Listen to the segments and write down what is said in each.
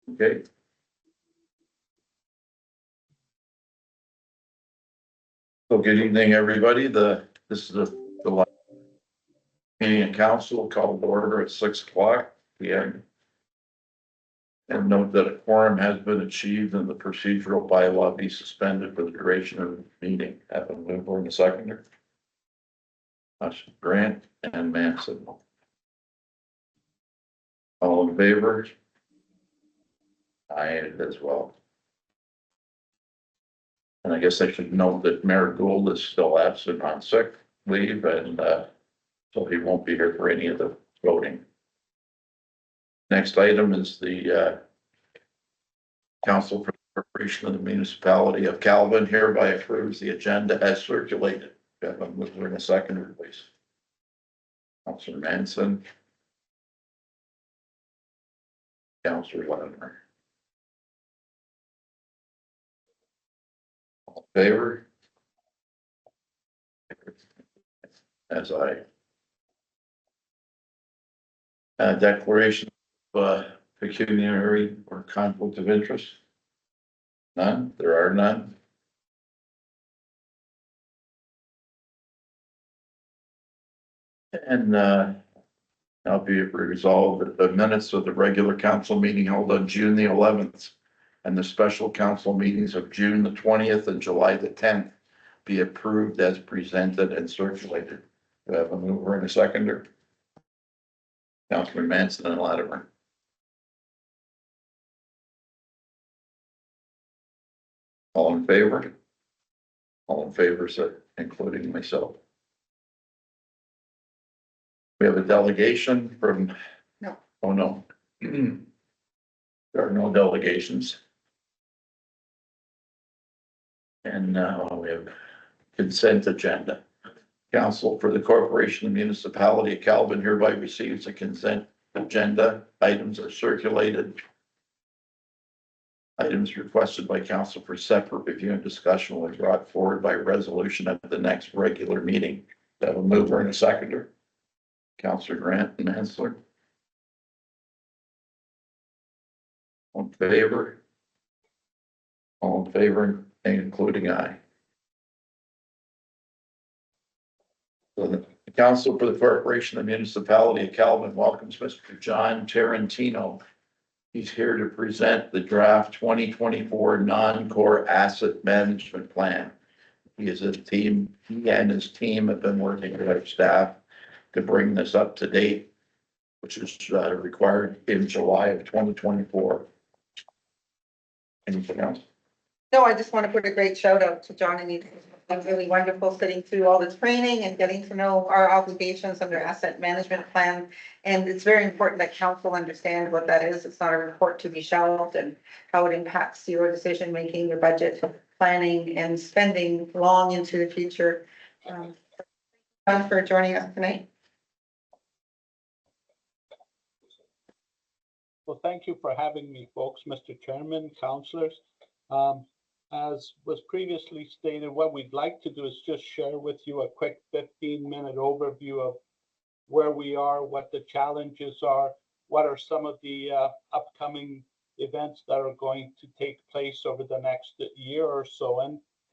Okay. So good evening, everybody. This is the last meeting of council called to order at 6 o'clock p.m. And note that a quorum has been achieved and the procedural bylaw be suspended for the duration of the meeting. Have a mover and a seconder. Grant and Manson. All in favor? I as well. And I guess I should note that Mayor Gould is still absent on sick leave, and so he won't be here for any of the voting. Next item is the Council for the Corporation of the Municipality of Calvin hereby approves the agenda as circulated. Have a mover and a seconder, please. Councilor Manson. Councilor Ladner. All in favor? As I. Declaration of pecuniary or conflict of interest? None. There are none. And now be it resolved that the minutes of the regular council meeting held on June the 11th and the special council meetings of June the 20th and July the 10th be approved as presented and circulated. Do I have a mover and a seconder? Councilor Manson and Latimer. All in favor? All in favor, so including myself. We have a delegation from. No. Oh, no. There are no delegations. And now we have consent agenda. Council for the Corporation and Municipality of Calvin hereby receives a consent agenda. Items are circulated. Items requested by council for separate review and discussion will be brought forward by resolution at the next regular meeting. Have a mover and a seconder. Councilor Grant and Mansler. All in favor? All in favor, including aye. So the Council for the Corporation and Municipality of Calvin welcomes Mr. John Tarantino. He's here to present the draft 2024 non-core asset management plan. He and his team have been working with our staff to bring this up to date, which is required in July of 2024. Anything else? No, I just want to put a great shout out to John and Ethan. It's really wonderful sitting through all the training and getting to know our obligations under asset management plan. And it's very important that council understand what that is. It's not a report to be shelved and how it impacts your decision making, your budget planning and spending long into the future. John, for joining us tonight. Well, thank you for having me, folks, Mr. Chairman, councillors. As was previously stated, what we'd like to do is just share with you a quick 15-minute overview of where we are, what the challenges are, what are some of the upcoming events that are going to take place over the next year or so,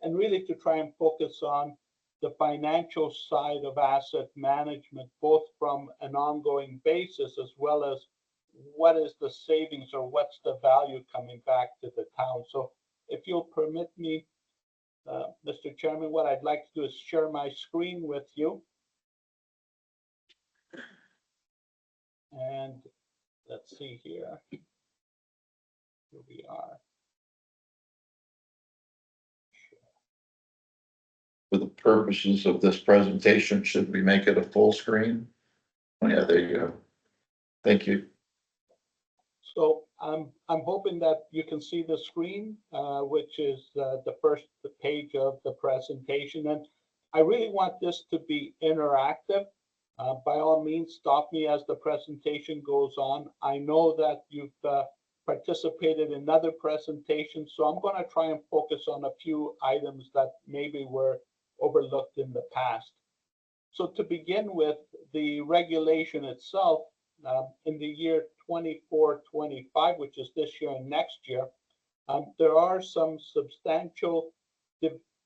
and really to try and focus on the financial side of asset management, both from an ongoing basis as well as what is the savings or what's the value coming back to the town. So if you'll permit me, Mr. Chairman, what I'd like to do is share my screen with you. And let's see here. Here we are. For the purposes of this presentation, should we make it a full screen? Oh, yeah, there you go. Thank you. So I'm hoping that you can see the screen, which is the first page of the presentation. And I really want this to be interactive. By all means, stop me as the presentation goes on. I know that you've participated in other presentations, so I'm going to try and focus on a few items that maybe were overlooked in the past. So to begin with, the regulation itself, in the year 24-25, which is this year and next year, there are some substantial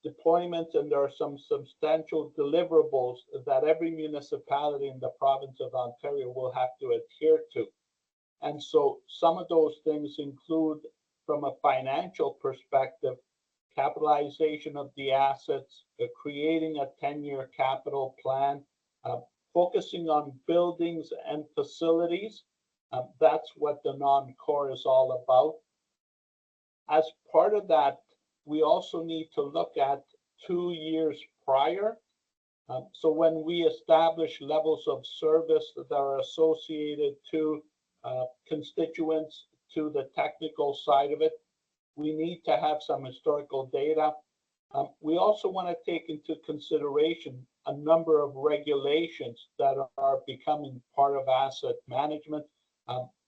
deployments and there are some substantial deliverables that every municipality in the province of Ontario will have to adhere to. And so some of those things include, from a financial perspective, capitalization of the assets, creating a 10-year capital plan, focusing on buildings and facilities. That's what the non-core is all about. As part of that, we also need to look at 2 years prior. So when we establish levels of service that are associated to constituents, to the technical side of it, we need to have some historical data. We also want to take into consideration a number of regulations that are becoming part of asset management,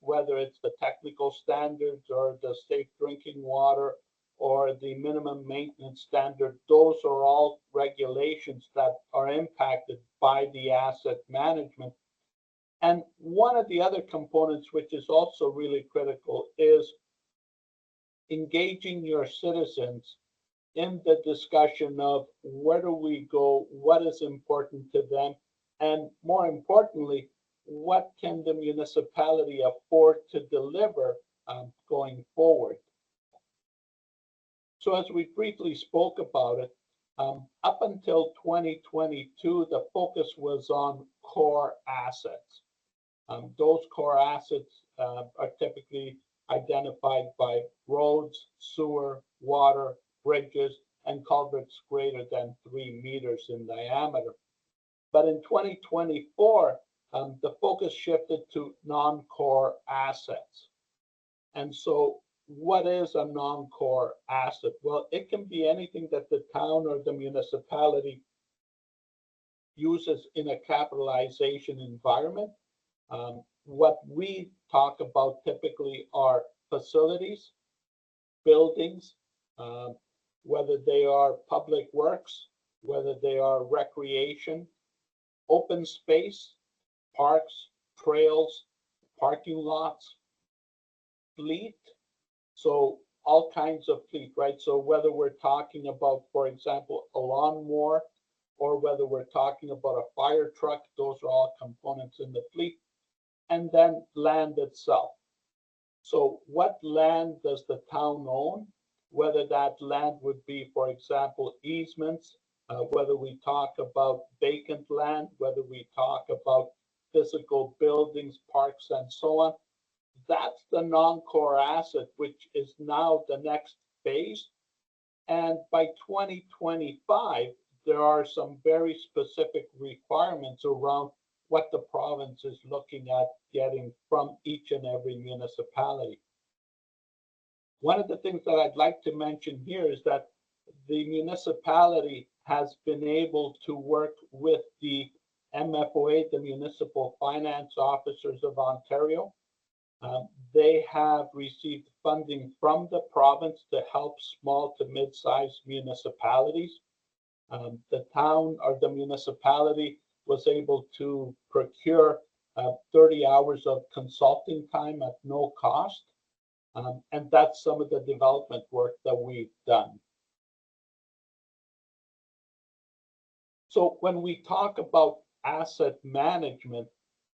whether it's the technical standards or the safe drinking water or the minimum maintenance standard. Those are all regulations that are impacted by the asset management. And one of the other components, which is also really critical, is engaging your citizens in the discussion of where do we go, what is important to them, and more importantly, what can the municipality afford to deliver going forward. So as we briefly spoke about it, up until 2022, the focus was on core assets. Those core assets are typically identified by roads, sewer, water, bridges, and culverts greater than 3 meters in diameter. But in 2024, the focus shifted to non-core assets. And so what is a non-core asset? Well, it can be anything that the town or the municipality uses in a capitalization environment. What we talk about typically are facilities, buildings, whether they are public works, whether they are recreation, open space, parks, trails, parking lots, fleet. So all kinds of fleet, right? So whether we're talking about, for example, a lawnmower, or whether we're talking about a fire truck, those are all components in the fleet. And then land itself. So what land does the town own? Whether that land would be, for example, easements, whether we talk about vacant land, whether we talk about physical buildings, parks, and so on. That's the non-core asset, which is now the next phase. And by 2025, there are some very specific requirements around what the province is looking at getting from each and every municipality. One of the things that I'd like to mention here is that the municipality has been able to work with the MFOA, the Municipal Finance Officers of Ontario. They have received funding from the province to help small to mid-sized municipalities. The town or the municipality was able to procure 30 hours of consulting time at no cost. And that's some of the development work that we've done. So when we talk about asset management,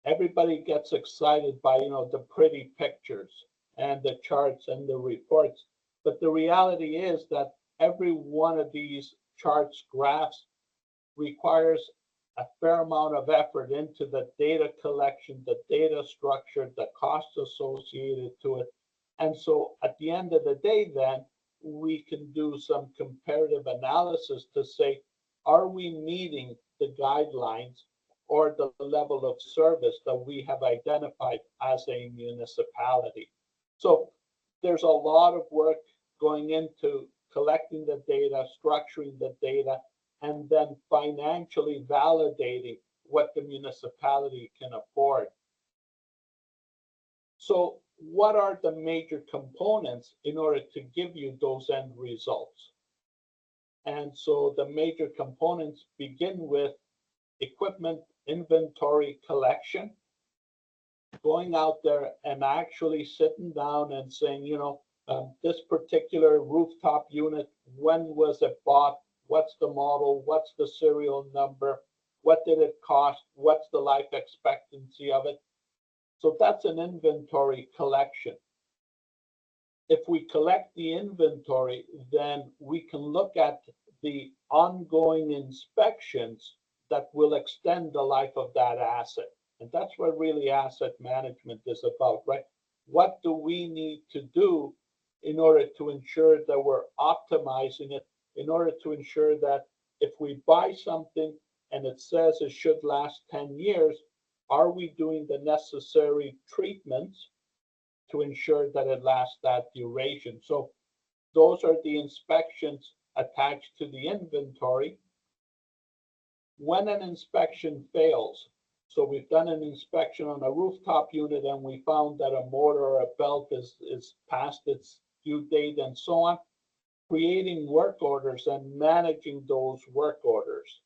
everybody gets excited by, the pretty pictures and the charts and the reports. But the reality is that every one of these charts, graphs, requires a fair amount of effort into the data collection, the data structure, the costs associated to it. And so at the end of the day, then we can do some comparative analysis to say, are we meeting the guidelines or the level of service that we have identified as a municipality? So there's a lot of work going into collecting the data, structuring the data, and then financially validating what the municipality can afford. So what are the major components in order to give you those end results? And so the major components begin with equipment inventory collection. going out there and actually sitting down and saying, this particular rooftop unit, when was it bought? What's the model? What's the serial number? What did it cost? What's the life expectancy of it? So that's an inventory collection. If we collect the inventory, then we can look at the ongoing inspections that will extend the life of that asset. And that's what really asset management is about, right? What do we need to do in order to ensure that we're optimizing it, in order to ensure that if we buy something and it says it should last 10 years, are we doing the necessary treatments to ensure that it lasts that duration? So those are the inspections attached to the inventory. When an inspection fails, so we've done an inspection on a rooftop unit and we found that a motor or a belt is past its due date and so on, creating work orders and managing those work orders.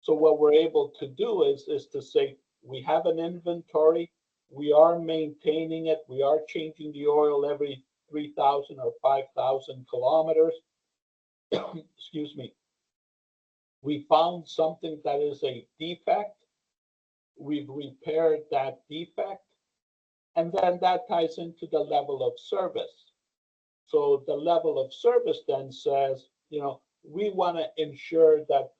So what we're able to do is to say, we have an inventory, we are maintaining it, we are changing the oil every 3,000 or 5,000 kilometers. Excuse me. We found something that is a defect, we've repaired that defect, and then that ties into the level of service. So the level of service then says, we want to ensure that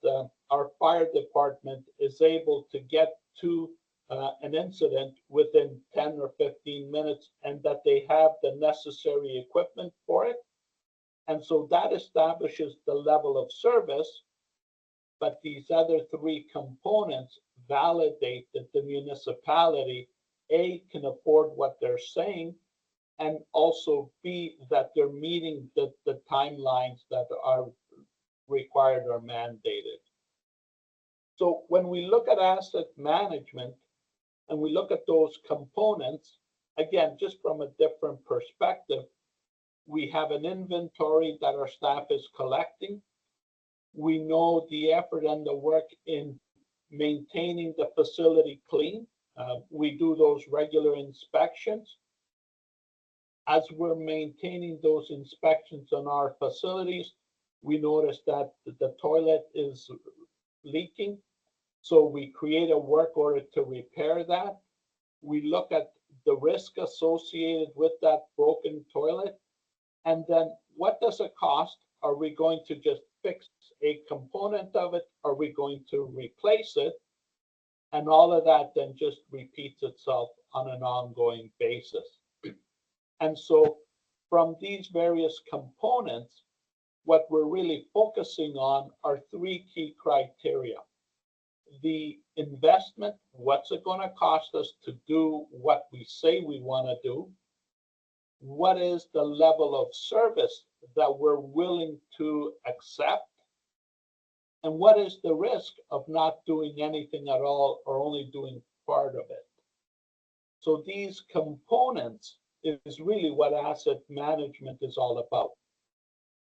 our fire department is able to get to an incident within 10 or 15 minutes and that they have the necessary equipment for it. And so that establishes the level of service. But these other three components validate that the municipality, A, can afford what they're saying, and also B, that they're meeting the timelines that are required or mandated. So when we look at asset management and we look at those components, again, just from a different perspective, we have an inventory that our staff is collecting. We know the effort and the work in maintaining the facility clean. We do those regular inspections. As we're maintaining those inspections on our facilities, we notice that the toilet is leaking. So we create a work order to repair that. We look at the risk associated with that broken toilet. And then what does it cost? Are we going to just fix a component of it? Are we going to replace it? And all of that then just repeats itself on an ongoing basis. And so from these various components, what we're really focusing on are three key criteria. The investment, what's it going to cost us to do what we say we want to do? What is the level of service that we're willing to accept? And what is the risk of not doing anything at all or only doing part of it? So these components is really what asset management is all about.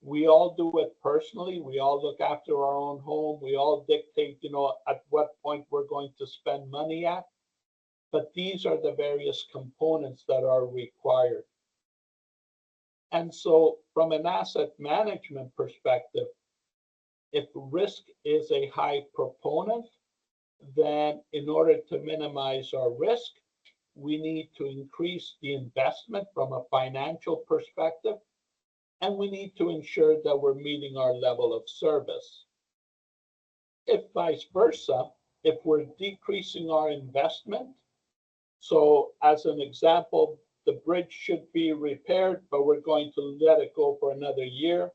We all do it personally. We all look after our own home. We all dictate, at what point we're going to spend money at. But these are the various components that are required. And so from an asset management perspective, if risk is a high proponent, then in order to minimize our risk, we need to increase the investment from a financial perspective, and we need to ensure that we're meeting our level of service. If vice versa, if we're decreasing our investment, so as an example, the bridge should be repaired, but we're going to let it go for another year.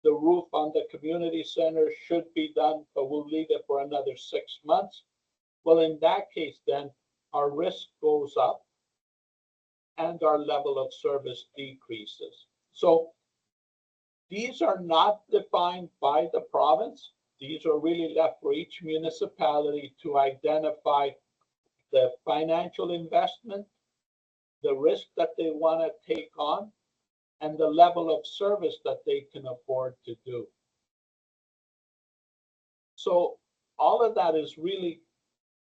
The roof on the community center should be done, but we'll leave it for another 6 months. Well, in that case, then our risk goes up and our level of service decreases. So these are not defined by the province. These are really left for each municipality to identify the financial investment, the risk that they want to take on, and the level of service that they can afford to do. So all of that is really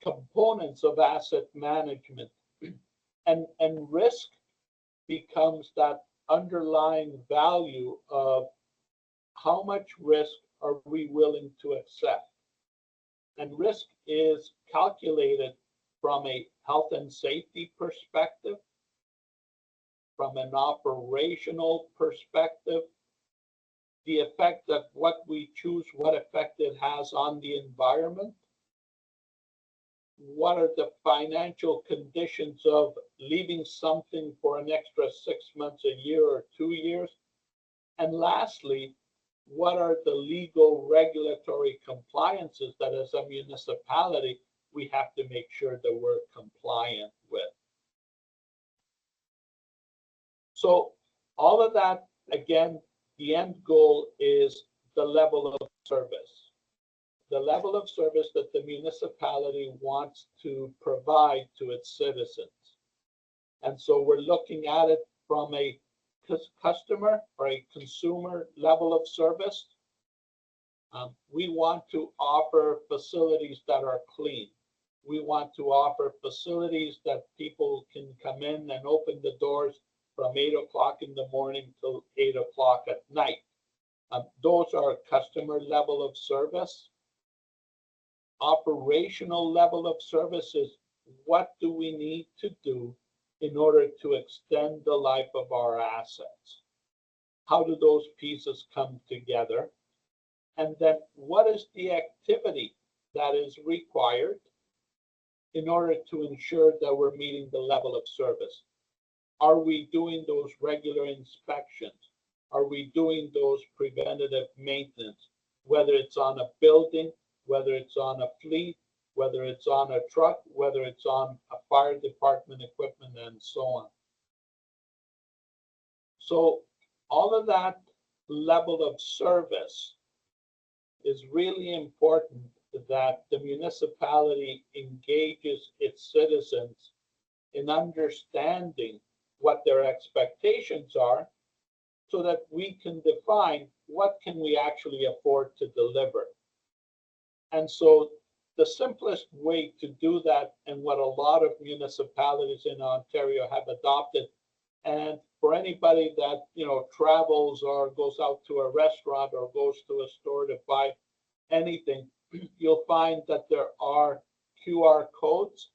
components of asset management. And risk becomes that underlying value of how much risk are we willing to accept. And risk is calculated from a health and safety perspective, from an operational perspective, the effect that what we choose, what effect it has on the environment, what are the financial conditions of leaving something for an extra 6 months, a year, or 2 years, and lastly, what are the legal regulatory compliances that as a municipality we have to make sure that we're compliant with. So all of that, again, the end goal is the level of service. The level of service that the municipality wants to provide to its citizens. And so we're looking at it from a customer or a consumer level of service. We want to offer facilities that are clean. We want to offer facilities that people can come in and open the doors from 8 o'clock in the morning till 8 o'clock at night. Those are customer level of service. Operational level of service is what do we need to do in order to extend the life of our assets? How do those pieces come together? And then what is the activity that is required in order to ensure that we're meeting the level of service? Are we doing those regular inspections? Are we doing those preventative maintenance, whether it's on a building, whether it's on a fleet, whether it's on a truck, whether it's on a fire department equipment, and so on. So all of that level of service is really important, that the municipality engages its citizens in understanding what their expectations are so that we can define what can we actually afford to deliver. And so the simplest way to do that, and what a lot of municipalities in Ontario have adopted, and for anybody that travels or goes out to a restaurant or goes to a store to buy anything, you'll find that there are QR codes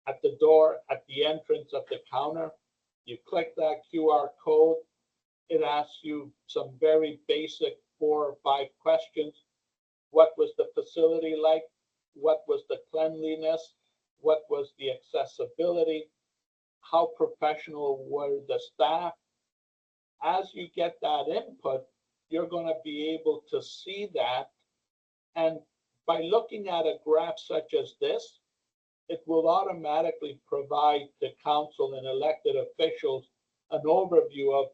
at the door, at the entrance, at the counter. You click that QR code, it asks you some very basic 4 or 5 questions. What was the facility like? What was the cleanliness? What was the accessibility? How professional were the staff? As you get that input, you're going to be able to see that. And by looking at a graph such as this, it will automatically provide the council and elected officials an overview of,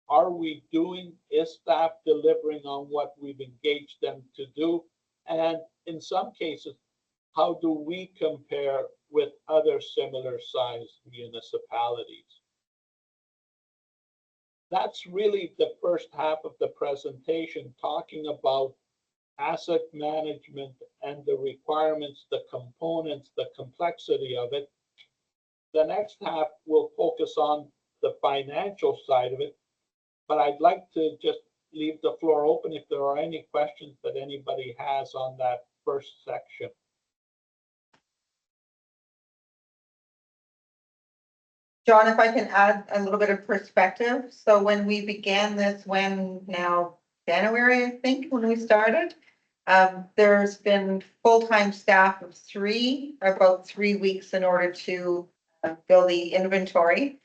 are we doing, is staff delivering on what we've engaged them to do? And in some cases, how do we compare with other similar sized municipalities? That's really the first half of the presentation, talking about asset management and the requirements, the components, the complexity of it. The next half will focus on the financial side of it, but I'd like to just leave the floor open if there are any questions that anybody has on that first section. John, if I can add a little bit of perspective. So when we began this, January, I think, when we started, there's been full-time staff of 3, about 3 weeks in order to build the inventory.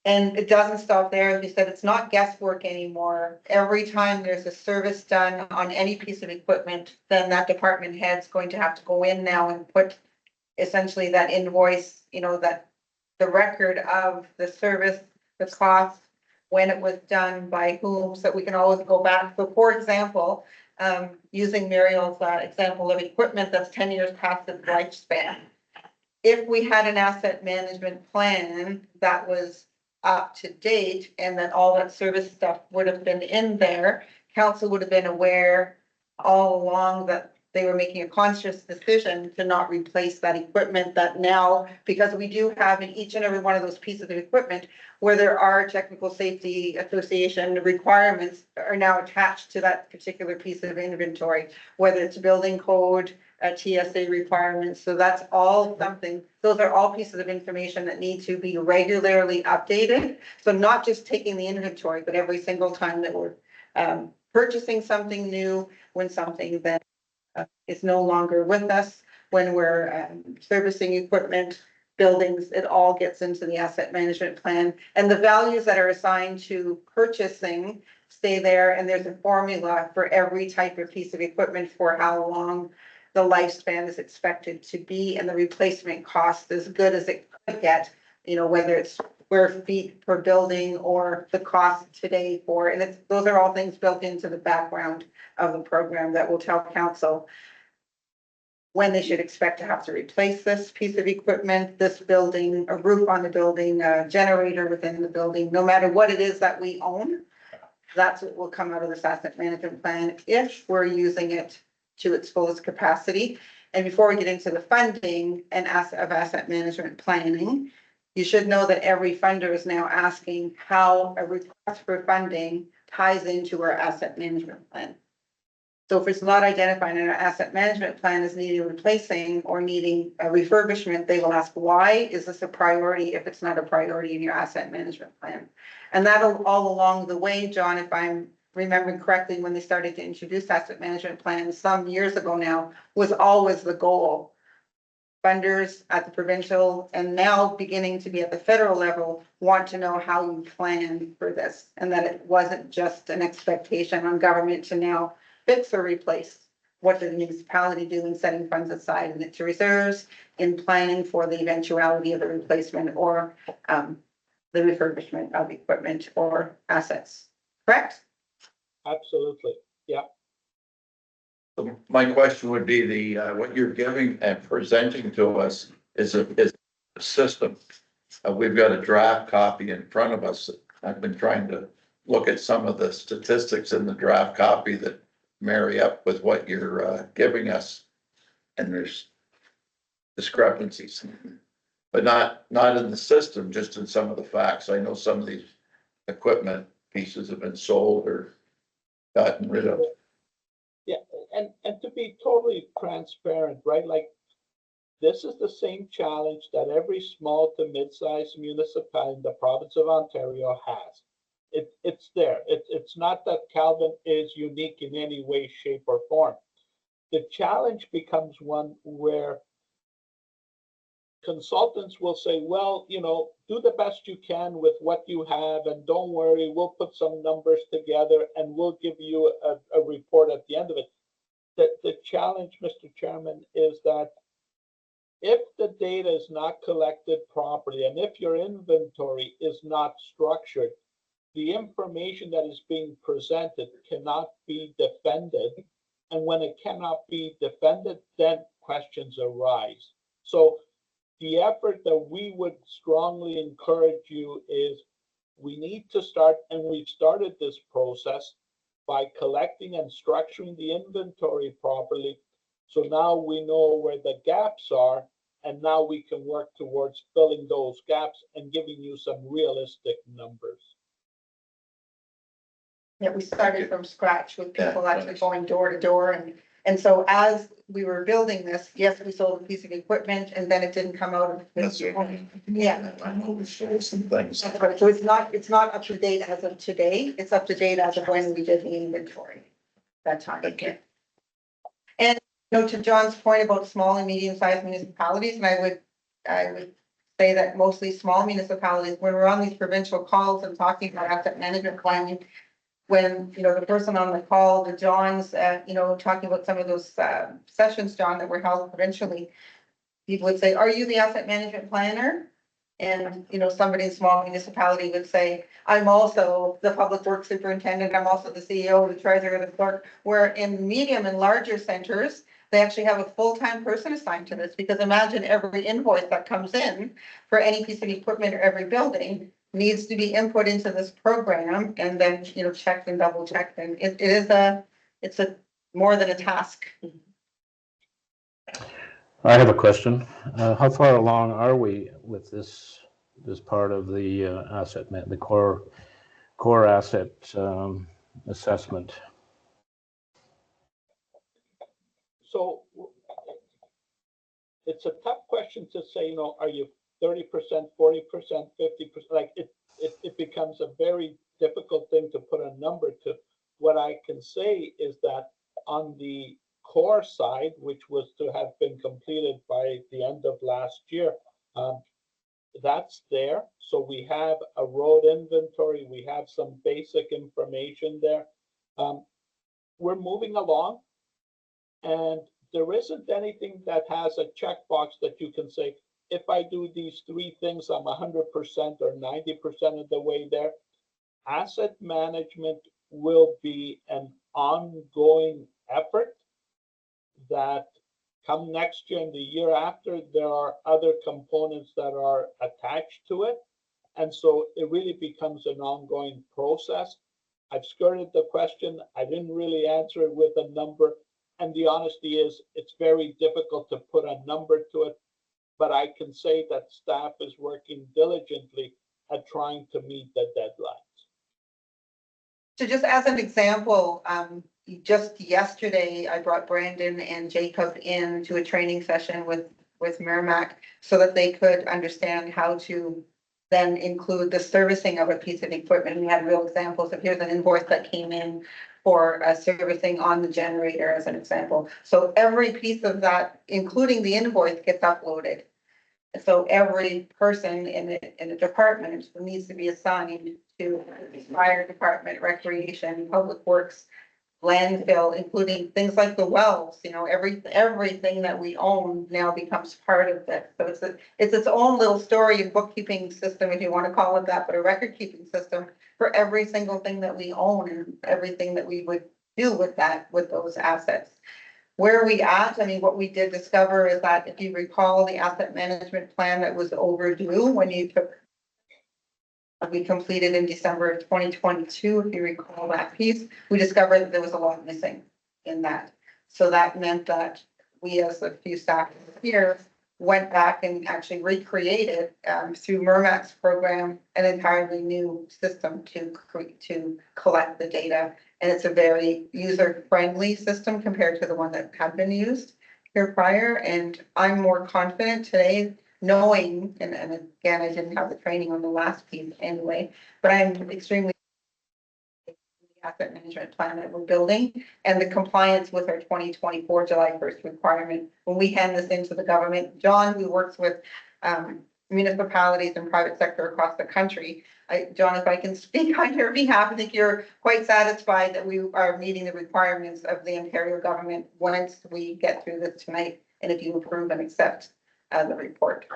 And it doesn't stop there. As you said, it's not guesswork anymore. Every time there's a service done on any piece of equipment, then that department head's going to have to go in now and put essentially that invoice, that the record of the service, the cost, when it was done, by whom, so we can always go back. So for example, using Muriel's example of equipment that's 10 years past its lifespan. If we had an asset management plan that was up to date and that all that service stuff would have been in there, council would have been aware all along that they were making a conscious decision to not replace that equipment that now, because we do have in each and every one of those pieces of equipment where there are technical safety association requirements are now attached to that particular piece of inventory, whether it's building code, TSA requirements. So that's all something, those are all pieces of information that need to be regularly updated. So not just taking the inventory, but every single time that we're purchasing something new, when something that is no longer with us, when we're servicing equipment, buildings, it all gets into the asset management plan. And the values that are assigned to purchasing stay there. And there's a formula for every type of piece of equipment for how long the lifespan is expected to be, and the replacement cost as good as it could get, you know, whether it's square feet per building or the cost today for, and it's, those are all things built into the background of the program that will tell council when they should expect to have to replace this piece of equipment, this building, a roof on the building, a generator within the building, no matter what it is that we own. That's what will come out of this asset management plan if we're using it to its fullest capacity. And before we get into the funding and asset management planning, you should know that every funder is now asking how a request for funding ties into our asset management plan. So if it's not identified in our asset management plan as needing replacing or needing a refurbishment, they will ask, why is this a priority if it's not a priority in your asset management plan? And that'll all along the way, John, if I'm remembering correctly, when they started to introduce asset management plans some years ago now, was always the goal. Funders at the provincial and now beginning to be at the federal level want to know how you plan for this, and that it wasn't just an expectation on government to now fix or replace. What did the municipality do in setting funds aside in its reserves, in planning for the eventuality of the replacement or the refurbishment of equipment or assets? Correct? Absolutely. Yeah. My question would be what you're giving and presenting to us is a system. We've got a draft copy in front of us. I've been trying to look at some of the statistics in the draft copy that marry up with what you're giving us. And there's discrepancies, but not in the system, just in some of the facts. I know some of these equipment pieces have been sold or gotten rid of. Yeah, and to be totally transparent, right? Like, this is the same challenge that every small to mid-sized municipality in the province of Ontario has. It's there. It's not that Calvin is unique in any way, shape, or form. The challenge becomes one where consultants will say, well, you know, do the best you can with what you have, and don't worry, we'll put some numbers together and we'll give you a report at the end of it. The challenge, Mr. Chairman, is that if the data is not collected properly and if your inventory is not structured, the information that is being presented cannot be defended. And when it cannot be defended, then questions arise. So the effort that we would strongly encourage you is, we need to start, and we've started this process by collecting and structuring the inventory properly. So now we know where the gaps are, and now we can work towards filling those gaps and giving you some realistic numbers. Yeah, we started from scratch with people Yeah, actually nice. going door to door, and so as we were building this, yes, we sold a piece of equipment and then it didn't come out of this. Yeah. I know we sold some things. That's right. So it's not up to date as of today. It's up to date as of when we did the inventory that time. Okay. And you know, to John's point about small and medium-sized municipalities, and I would say that mostly small municipalities, when we're on these provincial calls and talking about asset management planning, when, you know, the person on the call, the Johns, you know, talking about some of those sessions, John, that were held provincially, people would say, are you the asset management planner? And, you know, somebody in small municipality would say, I'm also the public works superintendent, I'm also the CEO, the treasurer, the clerk. Where in medium and larger centers, they actually have a full-time person assigned to this, because imagine every invoice that comes in for any piece of equipment or every building needs to be input into this program and then, you know, checked and double checked. And it's a more than a task. I have a question. How far along are we with this part of the the core asset assessment? So it's a tough question to say, are you 30%, 40%, 50%? Like it becomes a very difficult thing to put a number to. What I can say is that on the core side, which was to have been completed by the end of last year, um, that's there. So we have a road inventory, we have some basic information there. Um, we're moving along, and there isn't anything that has a checkbox that you can say, if I do these three things, I'm 100% or 90% of the way there. Asset management will be an ongoing effort that come next year and the year after, there are other components that are attached to it. And so it really becomes an ongoing process. I've skirted the question. I didn't really answer it with a number. And the honesty is, it's very difficult to put a number to it. But I can say that staff is working diligently at trying to meet the deadlines. So just as an example, just yesterday, I brought Brandon and Jacob in to a training session with Merrimack so that they could understand how to then include the servicing of a piece of equipment. We had real examples of, here's an invoice that came in for servicing on the generator as an example. So every piece of that, including the invoice, gets uploaded. So every person in the department needs to be assigned to fire department, recreation, public works, landfill, including things like the wells, everything that we own now becomes part of this. So it's its own little story and bookkeeping system, if you want to call it that, but a record keeping system for every single thing that we own and everything that we would do with those assets. Where are we at? I mean, what we did discover is that if you recall the asset management plan that was overdue when we completed in December of 2022, if you recall that piece, we discovered that there was a lot missing in that. So that meant that we, as a few staff here, went back and actually recreated through Merrimack's program an entirely new system to collect the data. And it's a very user-friendly system compared to the one that had been used here prior. And I'm more confident today knowing, and again, I didn't have the training on the last piece anyway, but I'm extremely asset management plan that we're building and the compliance with our 2024 July 1st requirement. When we hand this into the government, John, who works with municipalities and private sector across the country, John, if I can speak on your behalf, I think you're quite satisfied that we are meeting the requirements of the Ontario government once we get through this tonight, and if you approve and accept the report.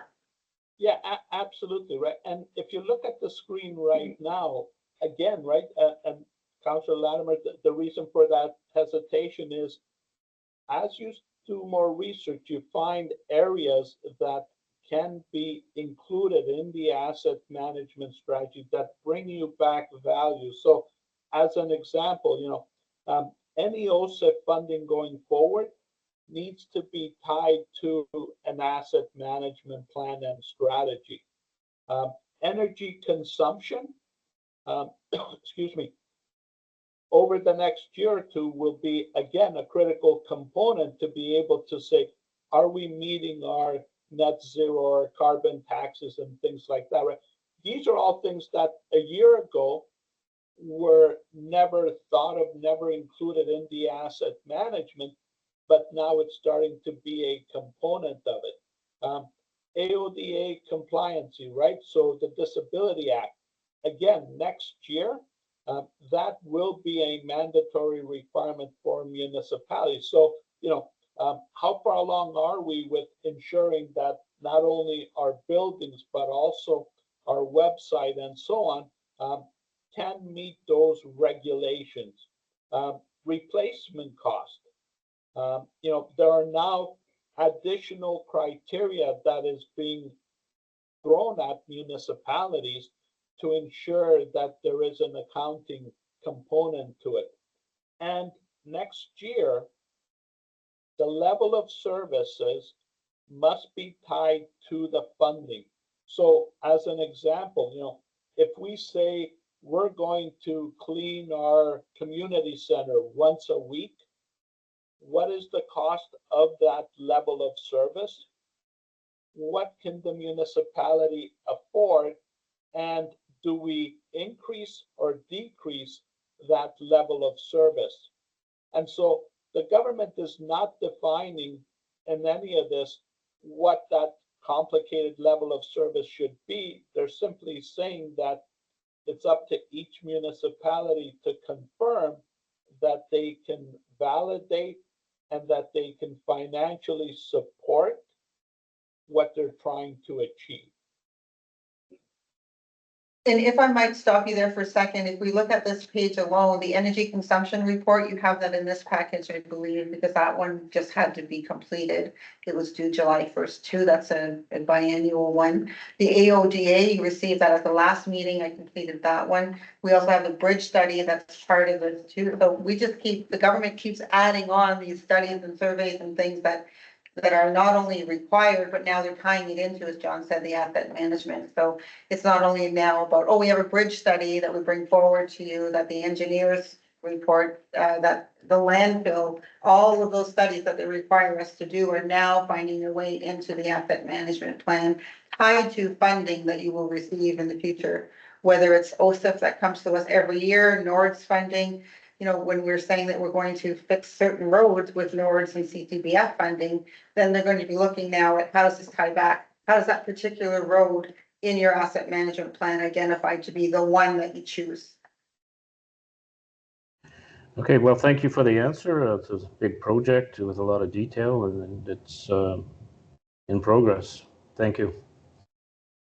Yeah, absolutely, right. And if you look at the screen right now, again, right, and Councillor Latimer, the reason for that hesitation is as you do more research, you find areas that can be included in the asset management strategy that bring you back value. So as an example, any OSIP funding going forward needs to be tied to an asset management plan and strategy. Energy consumption, excuse me, over the next year or two will be, again, a critical component to be able to say, are we meeting our net zero or carbon taxes and things like that, right? These are all things that a year ago were never thought of, never included in the asset management, but now it's starting to be a component of it. AODA compliancy, right? So the Disability Act, again, next year, that will be a mandatory requirement for municipalities. So, how far along are we with ensuring that not only our buildings, but also our website and so on can meet those regulations? Replacement cost. There are now additional criteria that is being thrown at municipalities to ensure that there is an accounting component to it. And next year, the level of services must be tied to the funding. So as an example, if we say we're going to clean our community center once a week, what is the cost of that level of service? What can the municipality afford? And do we increase or decrease that level of service? And so the government is not defining in any of this what that complicated level of service should be. They're simply saying that it's up to each municipality to confirm that they can validate and that they can financially support what they're trying to achieve. And if I might stop you there for a second, if we look at this page alone, the energy consumption report, you have that in this package, I believe, because that one just had to be completed. It was due July 1st too. That's a biannual one. The AODA, you received that at the last meeting. I completed that one. We also have the bridge study that's part of this too. So we just the government keeps adding on these studies and surveys and things that are not only required, but now they're tying it into, as John said, the asset management. So it's not only now about, oh, we have a bridge study that we bring forward to you, that the engineers report, that the landfill, all of those studies that they require us to do are now finding their way into the asset management plan, tied to funding that you will receive in the future, whether it's OSIF that comes to us every year, NORD's funding. When we're saying that we're going to fix certain roads with NORD's and CTBF funding, then they're going to be looking now at how does this tie back? How does that particular road in your asset management plan identified to be the one that you choose? Okay, well, thank you for the answer. It's a big project with a lot of detail, and it's in progress. Thank you.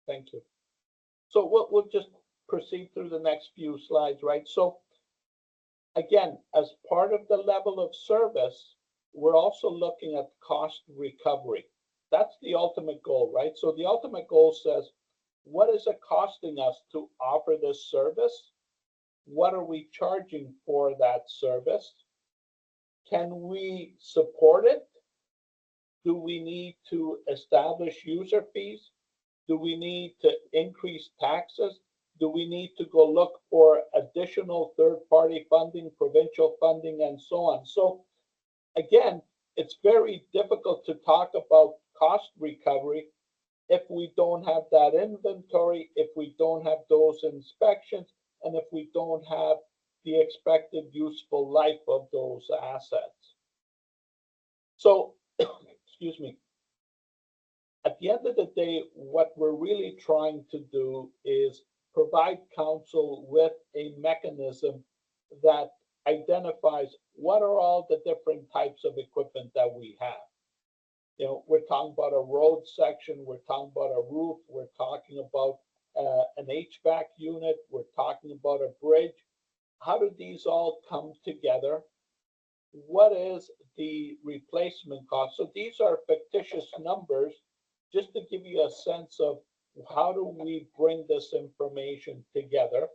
Thank you. So we'll just proceed through the next few slides, right? So again, as part of the level of service, we're also looking at cost recovery. That's the ultimate goal, right? So the ultimate goal says, what is it costing us to offer this service? What are we charging for that service? Can we support it? Do we need to establish user fees? Do we need to increase taxes? Do we need to go look for additional third-party funding, provincial funding, and so on? So again, it's very difficult to talk about cost recovery if we don't have that inventory, if we don't have those inspections, and if we don't have the expected useful life of those assets. So, excuse me. At the end of the day, what we're really trying to do is provide council with a mechanism that identifies what are all the different types of equipment that we have. We're talking about a road section, we're talking about a roof, we're talking about an HVAC unit, we're talking about a bridge. How do these all come together? What is the replacement cost? So these are fictitious numbers just to give you a sense of how do we bring this information together?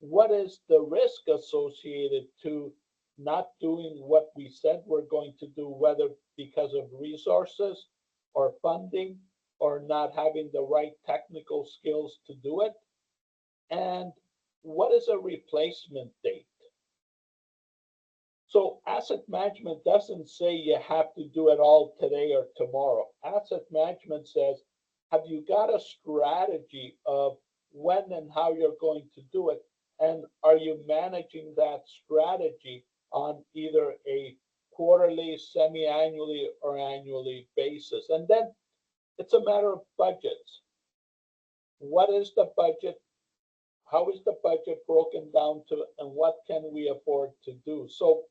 What is the risk associated to not doing what we said we're going to do, whether because of resources or funding or not having the right technical skills to do it? And what is a replacement date? So asset management doesn't say you have to do it all today or tomorrow. Asset management says, have you got a strategy of when and how you're going to do it? And are you managing that strategy on either a quarterly, semi-annually, or annually basis? And then it's a matter of budgets. What is the budget? How is the budget broken down to, and what can we afford to do? So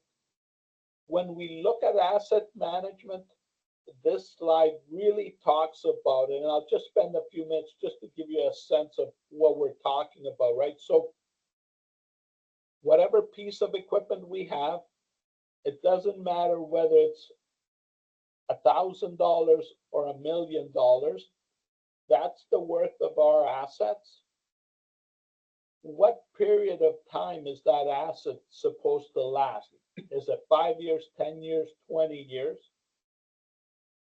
when we look at asset management, this slide really talks about it, and I'll just spend a few minutes just to give you a sense of what we're talking about, right? So whatever piece of equipment we have, it doesn't matter whether it's $1,000 or $1 million, that's the worth of our assets. what period of time is that asset supposed to last? Is it 5 years, 10 years, 20 years?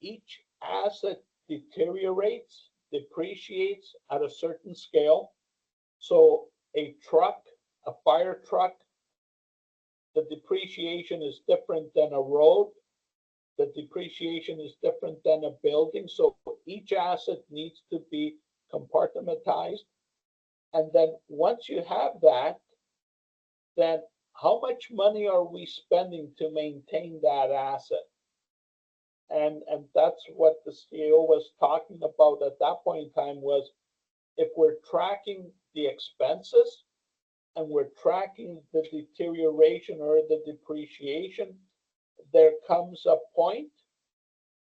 Each asset deteriorates, depreciates at a certain scale. So a truck, a fire truck, the depreciation is different than a road. The depreciation is different than a building. So each asset needs to be compartmentalized. And then once you have that, then how much money are we spending to maintain that asset? And that's what the CEO was talking about at that point in time was if we're tracking the expenses and we're tracking the deterioration or the depreciation, there comes a point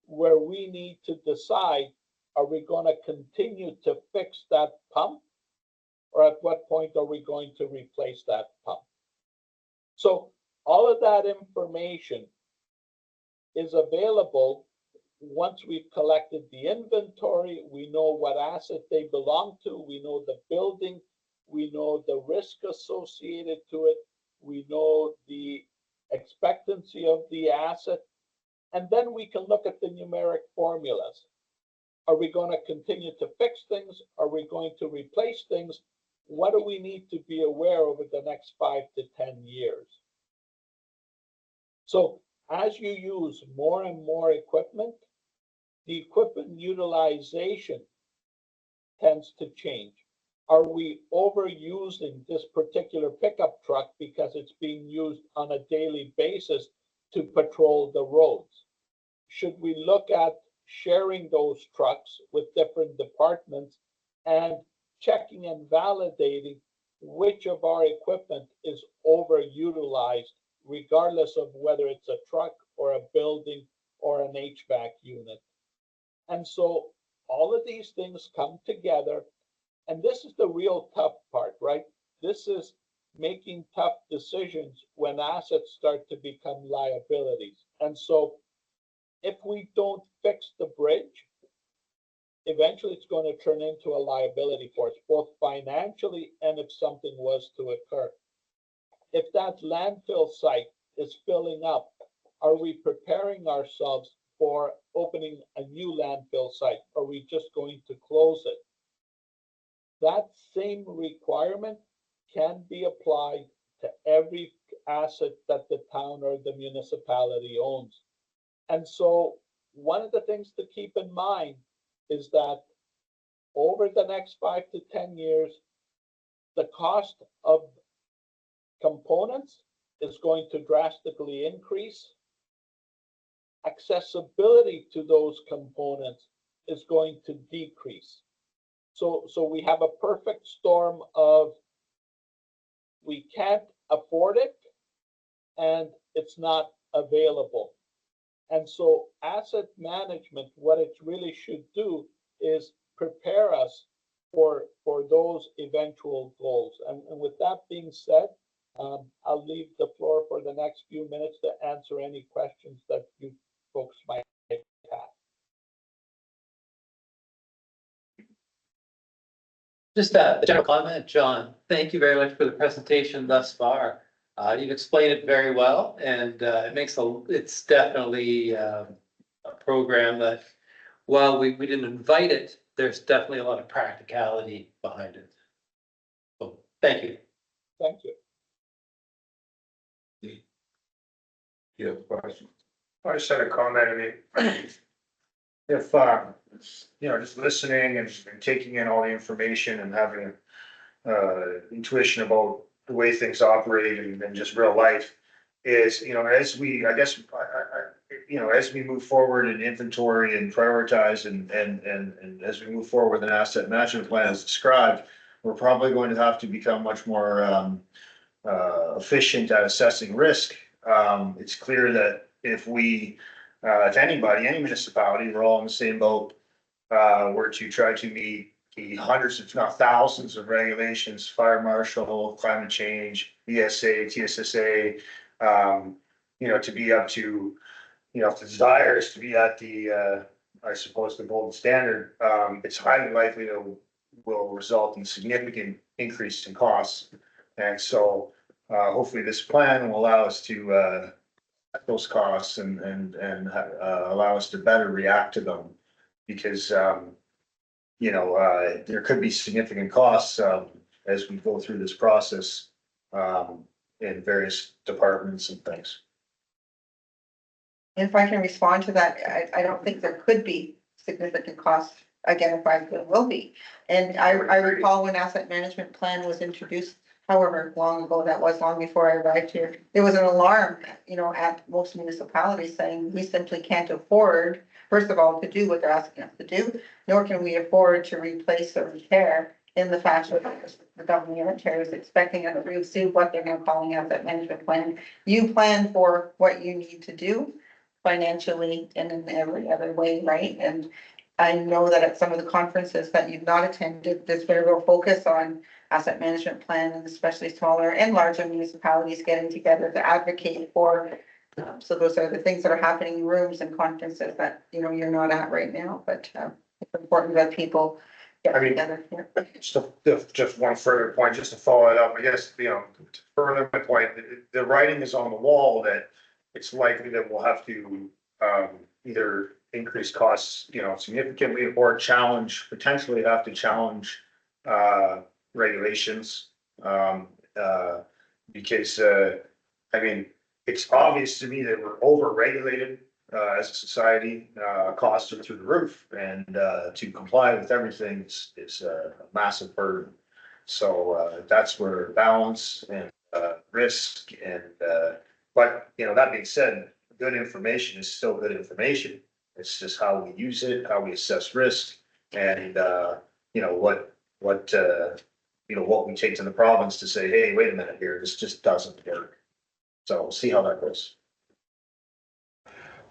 where we need to decide, are we going to continue to fix that pump? Or at what point are we going to replace that pump? So all of that information is available once we've collected the inventory. We know what asset they belong to. We know the building. We know the risk associated to it. We know the expectancy of the asset. And then we can look at the numeric formulas. Are we going to continue to fix things? Are we going to replace things? What do we need to be aware over the next 5 to 10 years? So as you use more and more equipment, the equipment utilization tends to change. Are we overusing this particular pickup truck because it's being used on a daily basis to patrol the roads? Should we look at sharing those trucks with different departments and checking and validating which of our equipment is overutilized, regardless of whether it's a truck or a building or an HVAC unit? And so all of these things come together, and this is the real tough part, right? This is making tough decisions when assets start to become liabilities. And so if we don't fix the bridge, eventually it's going to turn into a liability for us, both financially and if something was to occur. If that landfill site is filling up, are we preparing ourselves for opening a new landfill site? Are we just going to close it? That same requirement can be applied to every asset that the town or the municipality owns. And so one of the things to keep in mind is that over the next 5 to 10 years, the cost of components is going to drastically increase. Accessibility to those components is going to decrease. So we have a perfect storm of we can't afford it and it's not available. And so asset management, what it really should do is prepare us for those eventual goals. And with that being said, I'll leave the floor for the next few minutes to answer any questions that you folks might have. Just a general comment, John. Thank you very much for the presentation thus far. You've explained it very well, and it's definitely a program that, while we didn't invite it, there's definitely a lot of practicality behind it. So thank you. Thank you. You have a question? I just had a comment. I mean, if, just listening and taking in all the information and having intuition about the way things operate and just real life is, as we, I guess, as we move forward in inventory and prioritize and as we move forward with an asset management plan as described, we're probably going to have to become much more efficient at assessing risk. It's clear that if anybody, any municipality, we're all in the same boat, were to try to meet the hundreds, if not thousands of regulations, fire marshal, climate change, ESA, TSSA, to be up to, if the desire is to be at the, I suppose, the golden standard, it's highly likely that will result in significant increase in costs. And so, hopefully this plan will allow us to, cut those costs and allow us to better react to them. Because, there could be significant costs, as we go through this process, in various departments and things. If I can respond to that, I don't think there could be significant costs identified, there will be. And I recall when asset management plan was introduced, however long ago that was, long before I arrived here, there was an alarm, at most municipalities saying we simply can't afford, first of all, to do what they're asking us to do, nor can we afford to replace or repair in the fashion that the government of Ontario is expecting us to see what they're now calling asset management plan. You plan for what you need to do financially and in every other way, right? And I know that at some of the conferences that you've not attended, there's been a real focus on asset management plan, and especially smaller and larger municipalities getting together to advocate for. So those are the things that are happening in rooms and conferences that, you're not at right now, but it's important that people get together. Yeah. Just one further point, just to follow it up, I guess, to further my point, the writing is on the wall that it's likely that we'll have to, either increase costs, significantly, or potentially have to challenge, regulations. Because, it's obvious to me that we're over-regulated, as a society, costs are through the roof, and, to comply with everything is a massive burden. So, that's where balance and, risk and, but, that being said, good information is still good information. It's just how we use it, how we assess risk, and, what we take to the province to say, hey, wait a minute here, this just doesn't work. So we'll see how that goes.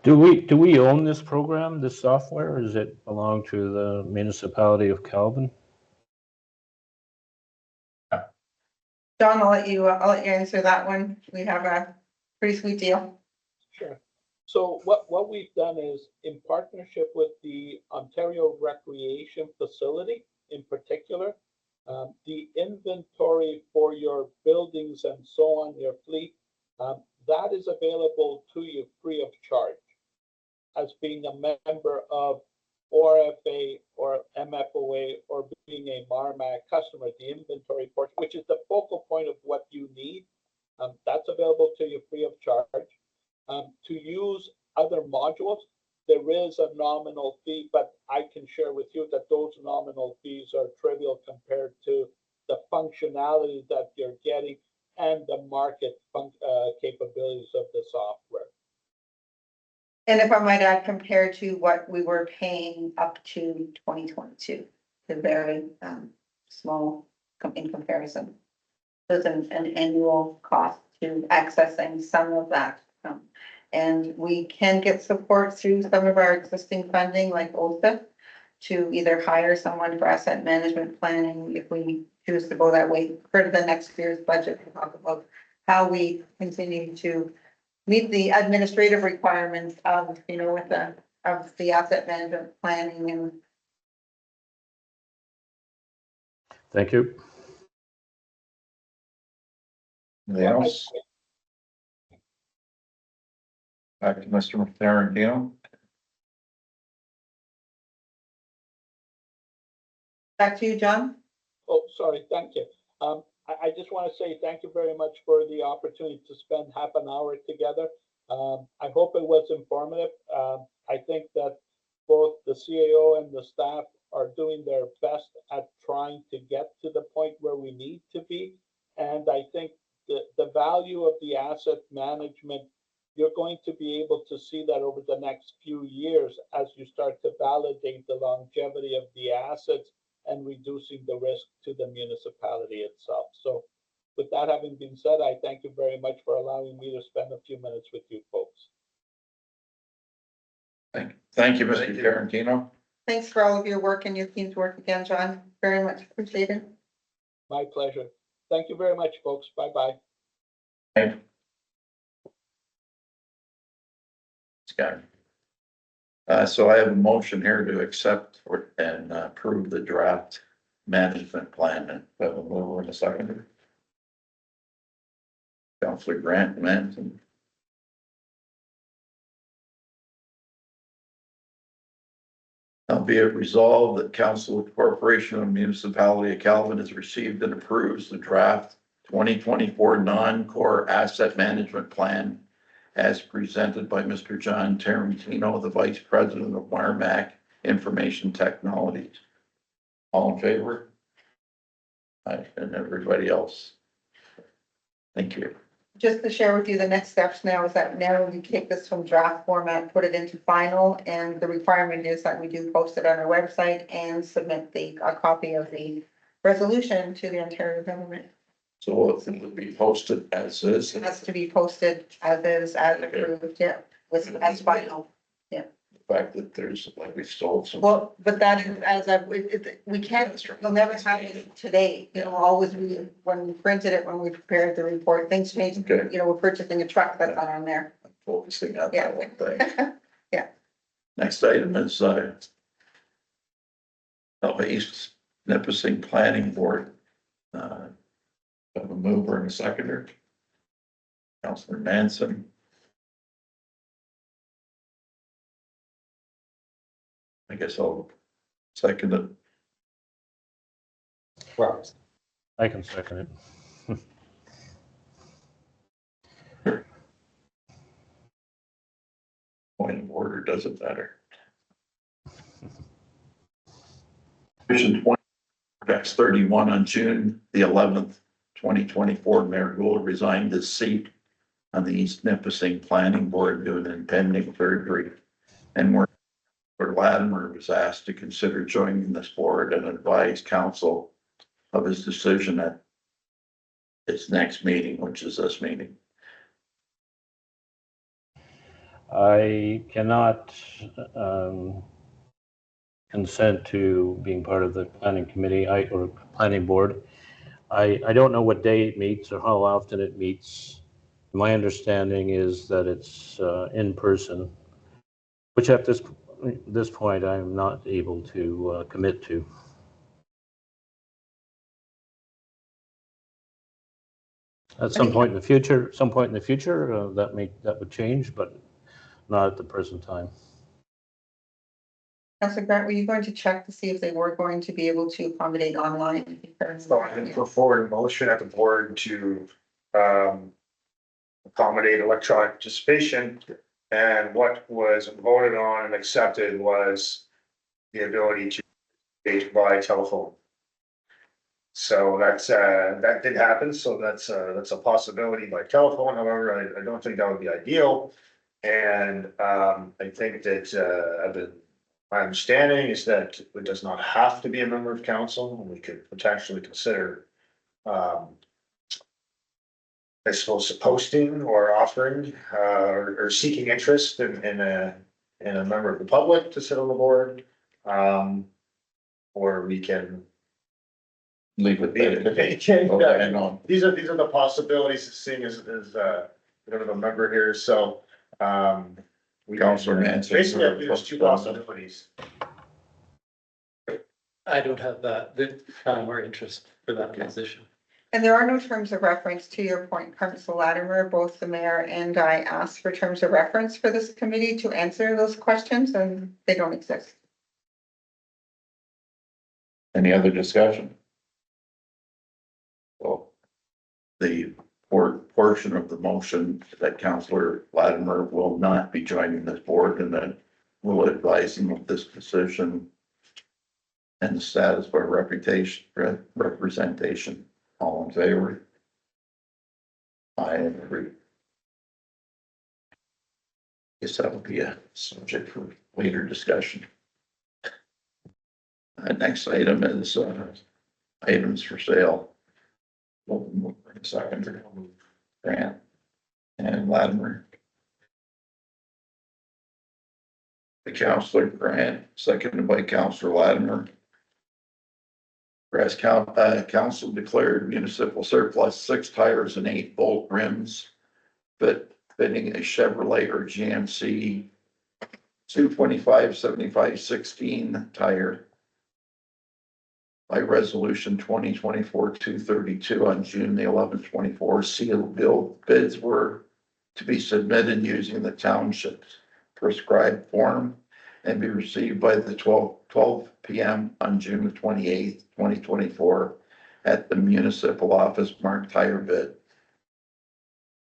Do we own this program, this software, or does it belong to the municipality of Calvin? John, I'll let you answer that one. We have a pretty sweet deal. Sure. So what we've done is, in partnership with the Ontario Recreation Facility in particular, the inventory for your buildings and so on, your fleet, that is available to you free of charge. As being a member of ORFA or MFOA or being a Marmac customer, the inventory portion, which is the focal point of what you need, that's available to you free of charge. To use other modules, there is a nominal fee, but I can share with you that those nominal fees are trivial compared to the functionality that you're getting and the market capabilities of the software. And if I might add, compared to what we were paying up to 2022, it's very small in comparison. There's an annual cost to accessing some of that. And we can get support through some of our existing funding, like OSA, to either hire someone for asset management planning if we choose to go that way. For the next year's budget, we'll talk about how we continue to meet the administrative requirements of, with the asset management planning and. Thank you. Anything else? Back to Mr. Tarantino. Back to you, John. Oh, sorry, thank you. I just want to say thank you very much for the opportunity to spend half an hour together. I hope it was informative. I think that both the CAO and the staff are doing their best at trying to get to the point where we need to be. And I think the value of the asset management, you're going to be able to see that over the next few years as you start to validate the longevity of the assets and reducing the risk to the municipality itself. So with that having been said, I thank you very much for allowing me to spend a few minutes with you folks. Thank you, Mr. Tarantino. Thanks for all of your work and your team's work again, John. Very much appreciated. My pleasure. Thank you very much, folks. Bye-bye. Okay. Scott. So I have a motion here to accept and approve the draft management plan. And have a mover and a seconder. Councillor Grant Manson. Now be it resolved that Council of the Corporation of Municipality of Calvin has received and approves the draft 2024 non-core asset management plan as presented by Mr. John Tarantino, the Vice President of Marmac Information Technologies. All in favor? Aye, and everybody else. Thank you. Just to share with you, the next steps now is that now we take this from draft format, put it into final, and the requirement is that we do post it on our website and submit a copy of the resolution to the Ontario government. So it will be posted as is. It has to be posted as is, as approved, yeah, with, as final. The fact that there's, like, we sold some. Well, but that is, we can't, we'll never have it today, you know, always when we printed it, when we prepared the report, things change. Okay. You know, we're purchasing a truck that's not on there. Focusing on Yeah. that one thing. Yeah. Next item is, East Nipissing Planning Board. Have a mover and a seconder. Councillor Manson. I guess I'll second it. Well, I can second it. Point of order doesn't matter. Vision 20, X 31 on June the 11th, 2024, Mayor Gould resigned his seat on the East Nipissing Planning Board due to impending surgery. And where Latimer was asked to consider joining this board and advise council of his decision at its next meeting, which is this meeting. I cannot consent to being part of the planning committee or planning board. I don't know what day it meets or how often it meets. My understanding is that it's in person, which at this point I'm not able to commit to. At some point in the future, that would change, but not at the present time. Councillor Grant, were you going to check to see if they were going to be able to accommodate online? so I can put forward a motion at the board to accommodate electronic participation. And what was voted on and accepted was the ability to engage by telephone. So that did happen, so that's a possibility by telephone. However, I don't think that would be ideal. And I think that my understanding is that it does not have to be a member of council, and we could potentially consider I suppose posting or offering or seeking interest in a member of the public to sit on the board. Or we can Leave it leave there. it. Okay, hang on. These are the possibilities, seeing as we don't have a member here, so we Councillor Manson. basically there's two possibilities. I don't have the time or interest for that position. And there are no terms of reference, to your point, Councillor Latimer. Both the mayor and I asked for terms of reference for this committee to answer those questions, and they don't exist. Any other discussion? Well, the portion of the motion that Councillor Latimer will not be joining this board, and then we'll advise him of this decision and the status of our representation. All in favor? I agree. Guess that would be a subject for later discussion. Next item is items for sale. Second, Grant and Latimer. The Councillor Grant, seconded by Councillor Latimer. Whereas council declared municipal surplus 6 tires and 8 bolt rims, fitting a Chevrolet or GMC 225/75/16 tire by resolution 2024-232 on June the 11th, 24, sealed bids were to be submitted using the township's prescribed form and be received by the 12 p.m. on June the 28th, 2024 at the municipal office marked higher bid.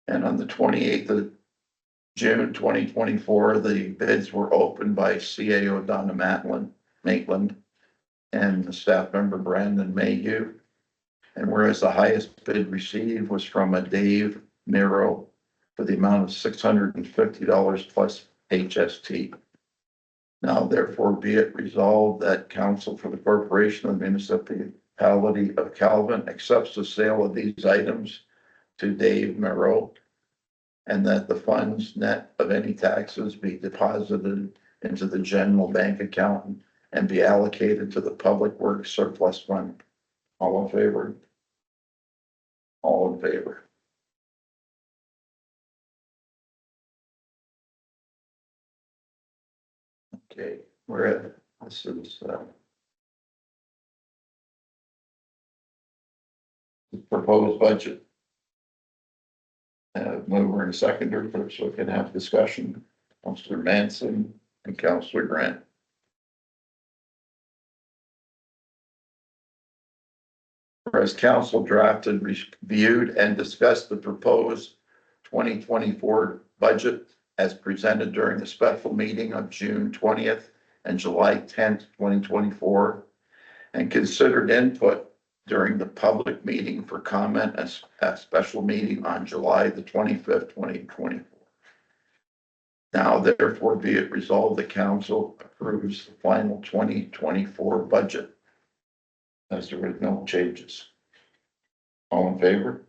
And on the 28th of June 2024, the bids were opened by CAO Donna Maitland and the staff member Brandon Mayhew. And whereas the highest bid received was from a Dave Miro for the amount of $650 plus HST. Now therefore be it resolved that council for the corporation of the municipality of Calvin accepts the sale of these items to Dave Miro, and that the funds net of any taxes be deposited into the general bank account and be allocated to the public works surplus fund. All in favor? All in favor? Okay, we're at, this is, proposed budget. Mover and seconder, so we can have discussion. Councillor Manson and Councillor Grant. Whereas council drafted, reviewed, and discussed the proposed 2024 budget as presented during the special meeting of June 20th and July 10th, 2024, and considered input during the public meeting for comment as a special meeting on July the 25th, 2024. Now therefore be it resolved, the council approves the final 2024 budget as there were no changes. All in favor?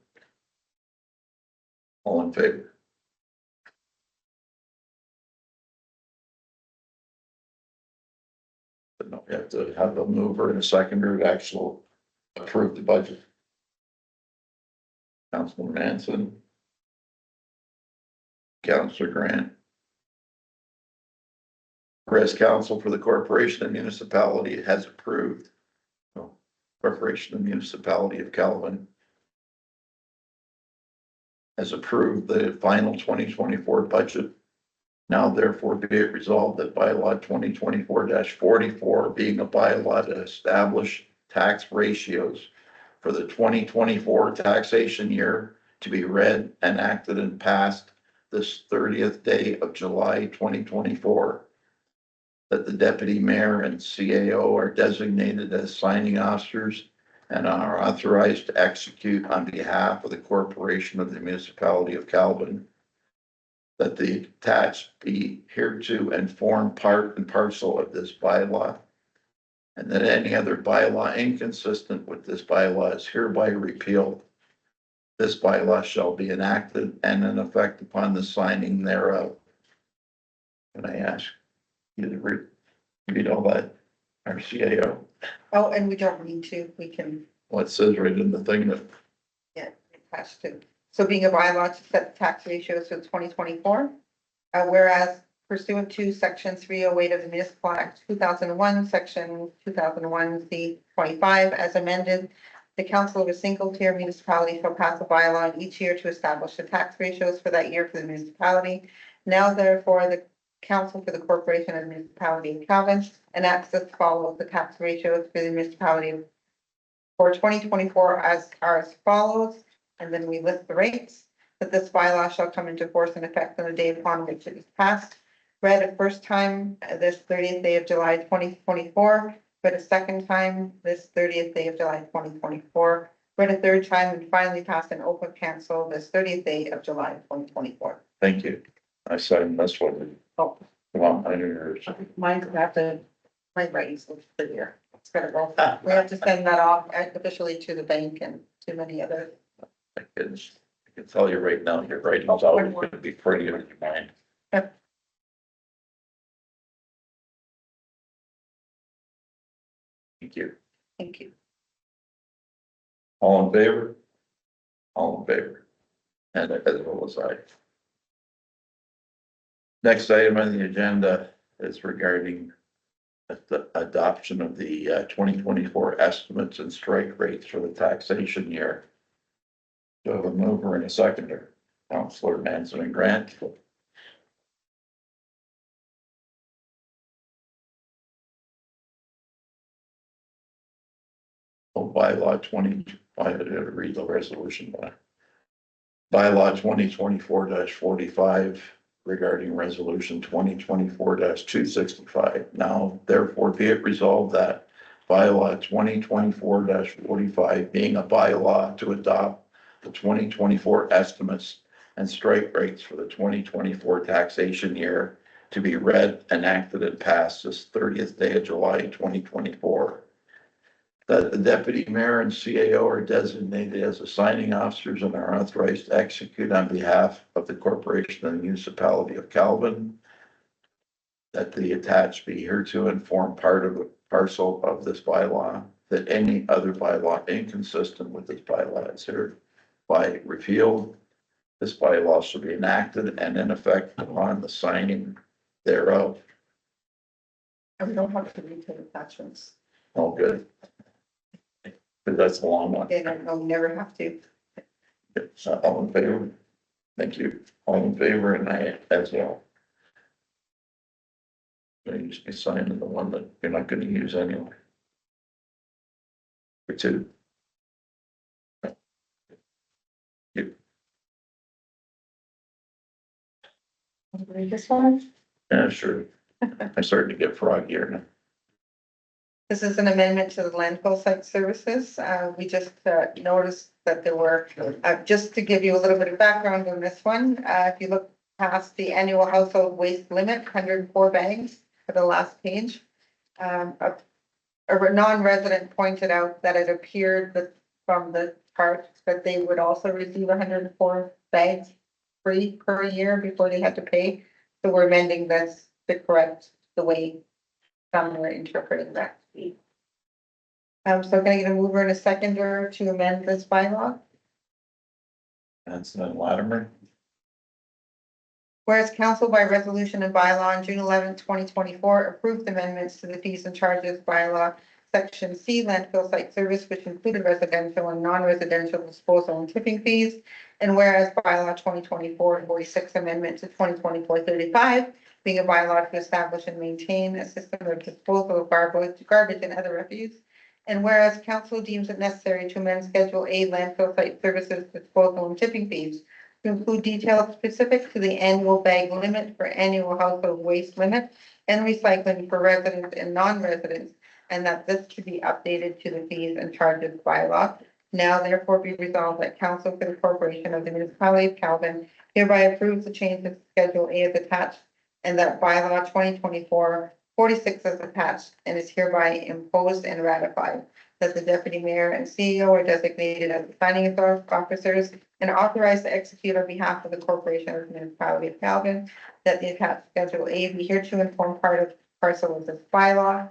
All in favor? But no, we have to have a mover and a seconder to actually approve the budget. Councilman Manson. Councilor Grant. Whereas council for the corporation and municipality has approved. Corporation and municipality of Calvin has approved the final 2024 budget. Now therefore be it resolved that bylaw 2024-44 being a bylaw to establish tax ratios for the 2024 taxation year to be read, enacted, and passed this 30th day of July 2024. That the deputy mayor and CAO are designated as signing officers and are authorized to execute on behalf of the corporation of the municipality of Calvin. That the attached be hereto and form part and parcel of this bylaw. And that any other bylaw inconsistent with this bylaw is hereby repealed. This bylaw shall be enacted and in effect upon the signing thereof. Can I ask you to read all that, our CAO? Oh, and we don't need to, we can, What says right in the thing that, yeah, attach to. So being a bylaw to set the tax ratios for 2024. Whereas pursuant to section 308 of the Municipal Act 2001, section 2001 C25 as amended, the council of a single tier municipality shall pass a bylaw in each year to establish the tax ratios for that year for the municipality. Now therefore, the council for the corporation of the municipality of Calvin enacts as follows the tax ratios for the municipality for 2024 as follows, and then we list the rates. That this bylaw shall come into force and effect on the day upon which it is passed. Read a first time this 30th day of July 2024. Read a second time this 30th day of July 2024. Read a third time and finally passed an open cancel this 30th day of July 2024. thank you. I signed this one. Oh, Come on, I know yours. mine's gonna have to, my writing's for here. It's gotta go. We have to send that off officially to the bank and to many other. I can tell you right now, your writing's always going to be pretty in your mind. Yep. Thank you. Thank you. All in favor? All in favor? And as well as I. Next item on the agenda is regarding the adoption of the 2024 estimates and strike rates for the taxation year. Do I have a mover and a seconder? Counselor Manson and Grant. Oh, bylaw 20, I had to read the resolution. Bylaw 2024-45 regarding resolution 2024-265. Now therefore be it resolved that bylaw 2024-45 being a bylaw to adopt the 2024 estimates and strike rates for the 2024 taxation year to be read, enacted, and passed this 30th day of July 2024. That the deputy mayor and CAO are designated as assigning officers and are authorized to execute on behalf of the corporation and the municipality of Calvin. That the attached be hereto and form part of the parcel of this bylaw, that any other bylaw inconsistent with this bylaw is hereby repealed. This bylaw shall be enacted and in effect upon the signing thereof. And we don't have to read the attachments. All good. But that's a long one. They don't never have to. So all in favor? Thank you. All in favor and I as well. You just be signing the one that you're not gonna use anyway. For two. You, Read this one. yeah, sure. I started to get froggy here now. This is an amendment to the landfill site services. We just noticed that there were, just to give you a little bit of background on this one, if you look past the annual household waste limit, 104 bags for the last page. A non-resident pointed out that it appeared that from the chart that they would also receive 104 bags free per year before they had to pay. So we're amending this to correct the way some were interpreting that. So can I get a mover and a seconder to amend this bylaw? That's Latimer. Whereas council by resolution and bylaw on June 11, 2024 approved amendments to the fees and charges bylaw, section C landfill site service, which included residential and non-residential disposal and tipping fees. And whereas bylaw 2024-46 amendment to 2024-35 being a bylaw to establish and maintain a system of disposal of garbage and other refuse. And whereas council deems it necessary to amend Schedule A landfill site services disposal and tipping fees to include details specific to the annual bag limit for annual household waste limit and recycling for residents and non-residents, and that this should be updated to the fees and charges bylaw. Now therefore be resolved that council for the corporation of the municipality of Calvin hereby approves the changes to Schedule A as attached, and that bylaw 2024-46 is attached and is hereby imposed and ratified. That the deputy mayor and CEO are designated as signing officers and authorized to execute on behalf of the corporation of the municipality of Calvin. That the attached Schedule A be hereto and form part of parcel of this bylaw.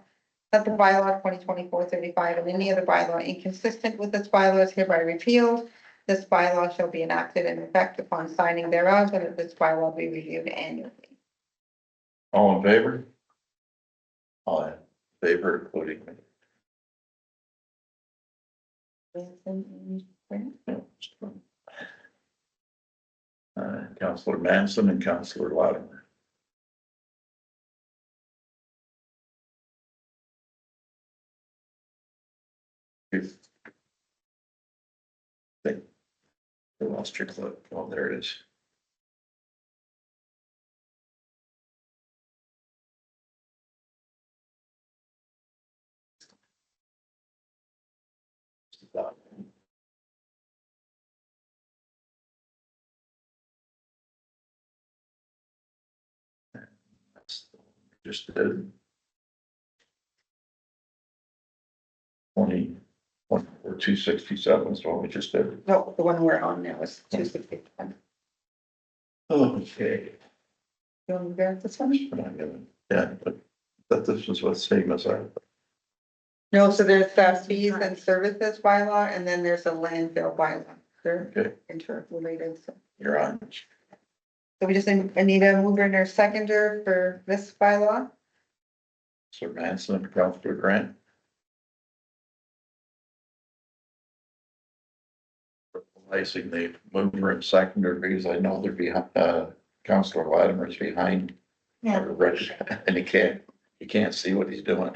That the bylaw 2024-35 and any other bylaw inconsistent with this bylaw is hereby repealed. This bylaw shall be enacted in effect upon signing thereof, and that this bylaw be reviewed annually. All in favor? All in favor, including me. Councillor Manson and Councillor Latimer. They lost your clip. Oh, there it is. Just did. 20, or 267 is what we just did. No, the one we're on now is 261. Okay. You want to bear this one? Yeah, but this was what same as our. No, so there's fees and services bylaw, and then there's a landfill bylaw. They're Okay, interrelated, so. you're on. So we just need a mover and a seconder for this bylaw. Sir Manson and Councillor Grant. Realizing the mover and seconder, because I know they're behind, Councillor Latimer's behind. Yeah. And he can't see what he's doing.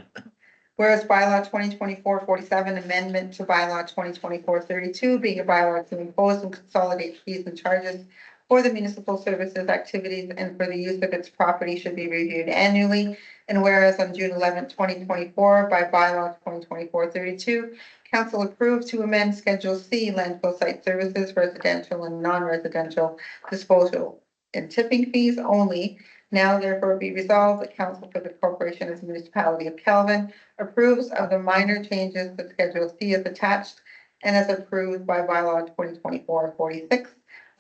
Whereas bylaw 2024-47 amendment to bylaw 2024-32 being a bylaw to impose and consolidate fees and charges for the municipal services activities and for the use of its property should be reviewed annually. And whereas on June 11, 2024, by bylaw 2024-32, council approved to amend Schedule C landfill site services, residential and non-residential disposal and tipping fees only. Now therefore be resolved, the council for the corporation as municipality of Calvin approves of the minor changes to Schedule C as attached and as approved by bylaw 2024-46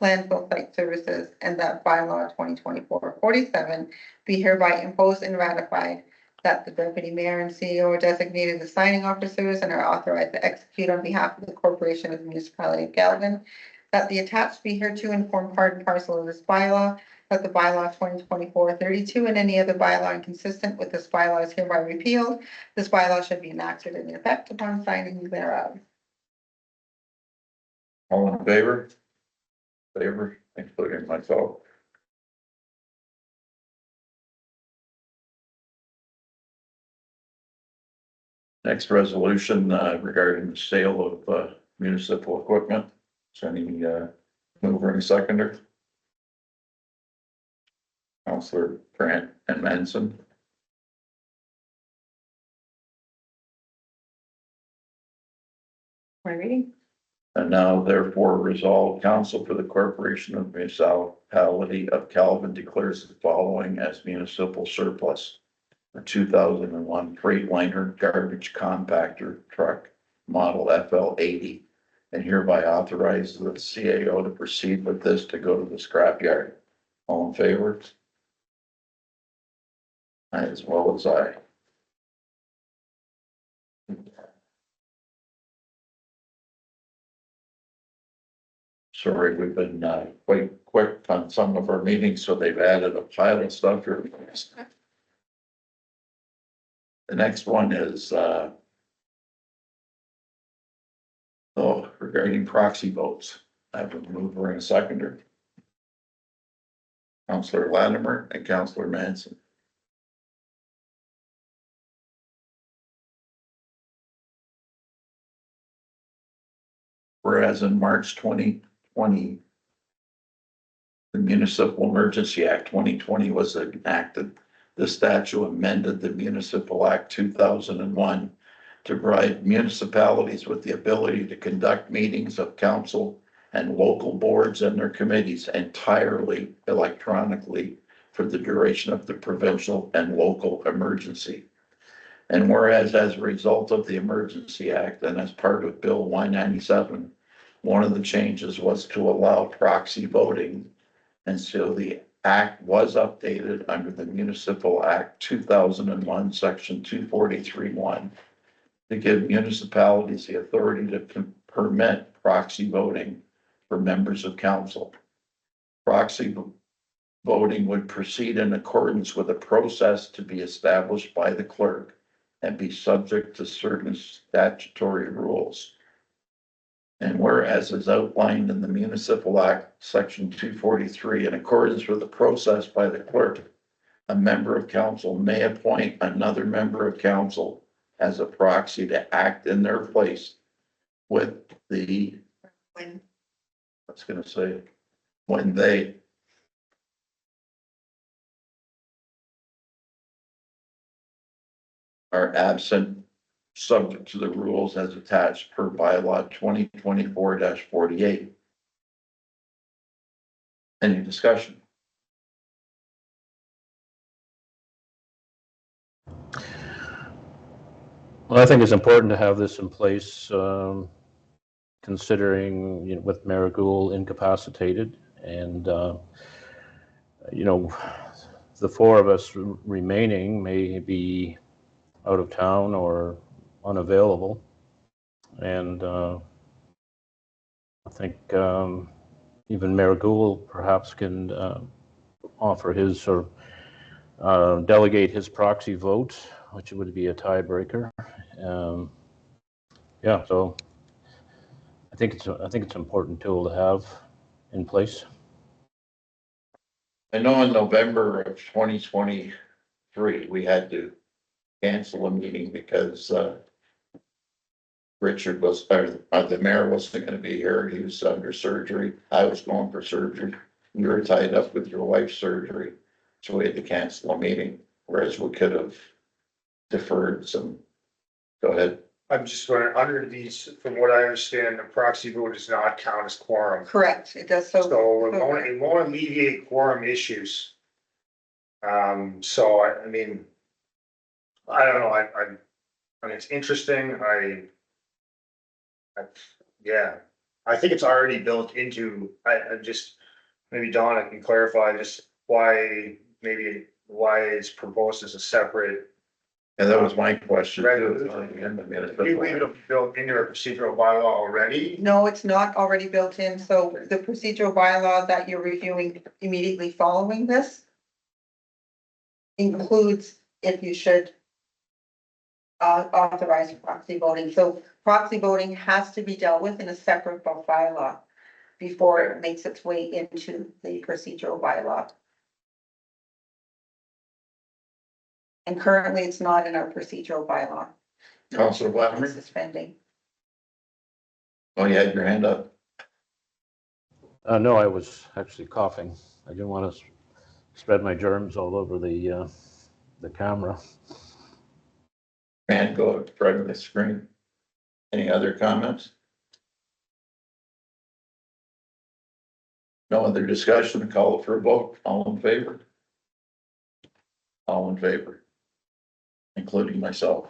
landfill site services, and that bylaw 2024-47 be hereby imposed and ratified, that the deputy mayor and CEO are designated as signing officers and are authorized to execute on behalf of the corporation of the municipality of Galvin, that the attached be hereto and form part and parcel of this bylaw, that the bylaw 2024-32 and any other bylaw inconsistent with this bylaw is hereby repealed. This bylaw should be enacted in effect upon signing thereof. All in favor? Favor, including myself. Next resolution regarding the sale of municipal equipment. Is any mover and seconder? Councillor Grant and Manson. Am I reading? And now therefore resolved, council for the corporation of municipality of Calvin declares the following as municipal surplus. A 2001 Freightliner garbage compactor truck model FL80, and hereby authorizes the CAO to proceed with this to go to the scrapyard. All in favor? As well as I. Sorry, we've been quite quick on some of our meetings, so they've added a pile of stuff here. The next one is regarding proxy votes. I have a mover and a seconder. Councillor Latimer and Councillor Manson. Whereas in March 2020, the Municipal Emergency Act 2020 was enacted. The statute amended the Municipal Act 2001 to provide municipalities with the ability to conduct meetings of council and local boards and their committees entirely electronically for the duration of the provincial and local emergency. And whereas as a result of the Emergency Act and as part of Bill 197, one of the changes was to allow proxy voting. And so the act was updated under the Municipal Act 2001, section 243(1), to give municipalities the authority to permit proxy voting for members of council. Proxy voting would proceed in accordance with a process to be established by the clerk and be subject to certain statutory rules. And whereas is outlined in the Municipal Act, section 243, in accordance with the process by the clerk, a member of council may appoint another member of council as a proxy to act in their place with the, When I was gonna say, when they are absent, subject to the rules as attached per bylaw 2024-48. Any discussion? Well, I think it's important to have this in place, considering, with Mayor Gould incapacitated and, the four of us remaining may be out of town or unavailable. And I think even Mayor Gould perhaps can offer his or delegate his proxy vote which would be a tiebreaker. Yeah, so I think it's an important tool to have in place. I know in November of 2023, we had to cancel a meeting because, Richard was, or the mayor wasn't gonna be here. He was under surgery. I was going for surgery. You were tied up with your wife's surgery. So we had to cancel a meeting, whereas we could have deferred some. Go ahead. I'm just wondering, under these, from what I understand, the proxy vote does not count as quorum. Correct, it does So it won't alleviate quorum issues. So I mean, I don't know, I mean, it's interesting, yeah, I think it's already built into, I just, maybe Donna can clarify just why it's proposed as a separate. And that was my question too. We leave it built into our procedural bylaw already. No, it's not already built in, so the procedural bylaw that you're reviewing immediately following this includes if you should authorize proxy voting. So proxy voting has to be dealt with in a separate bylaw before it makes its way into the procedural bylaw. And currently, it's not in our procedural bylaw. Councilor Blattman? Suspending. Oh, you had your hand up. No, I was actually coughing. I didn't want to spread my germs all over the camera. And go in front of the screen. Any other comments? No other discussion, call for a vote, all in favor? All in favor. Including myself.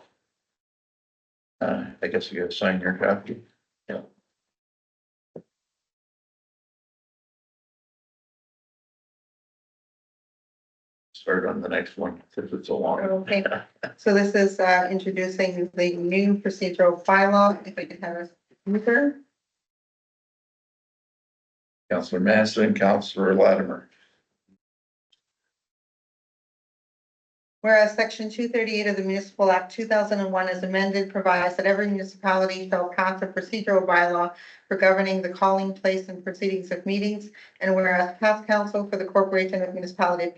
I guess you gotta sign your copy. Yeah. Start on the next one, since it's a long. Okay, so this is introducing the new procedural bylaw, if I can have a mover. Councilor Massey, Councilor Latimer. Whereas section 238 of the Municipal Act 2001 as amended provides that every municipality shall pass a procedural bylaw for governing the calling, place, and proceedings of meetings. And whereas past council for the Corporation of Municipality of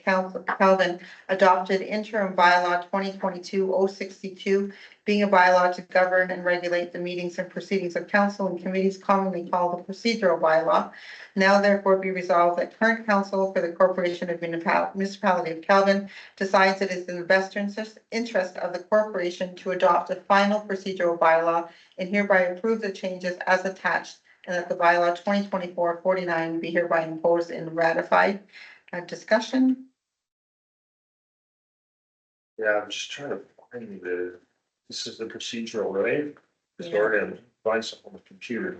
Calvin adopted interim bylaw 2022-062, being a bylaw to govern and regulate the meetings and proceedings of council and committees commonly called the procedural bylaw. Now therefore be resolved that current council for the Corporation of Municipality of Calvin decides it is in the best interest of the corporation to adopt a final procedural bylaw and hereby approve the changes as attached, and that the bylaw 2024-49 be hereby imposed and ratified. Discussion? Yeah, I'm just trying to find this is the procedural, right? Sorry, and find something on the computer.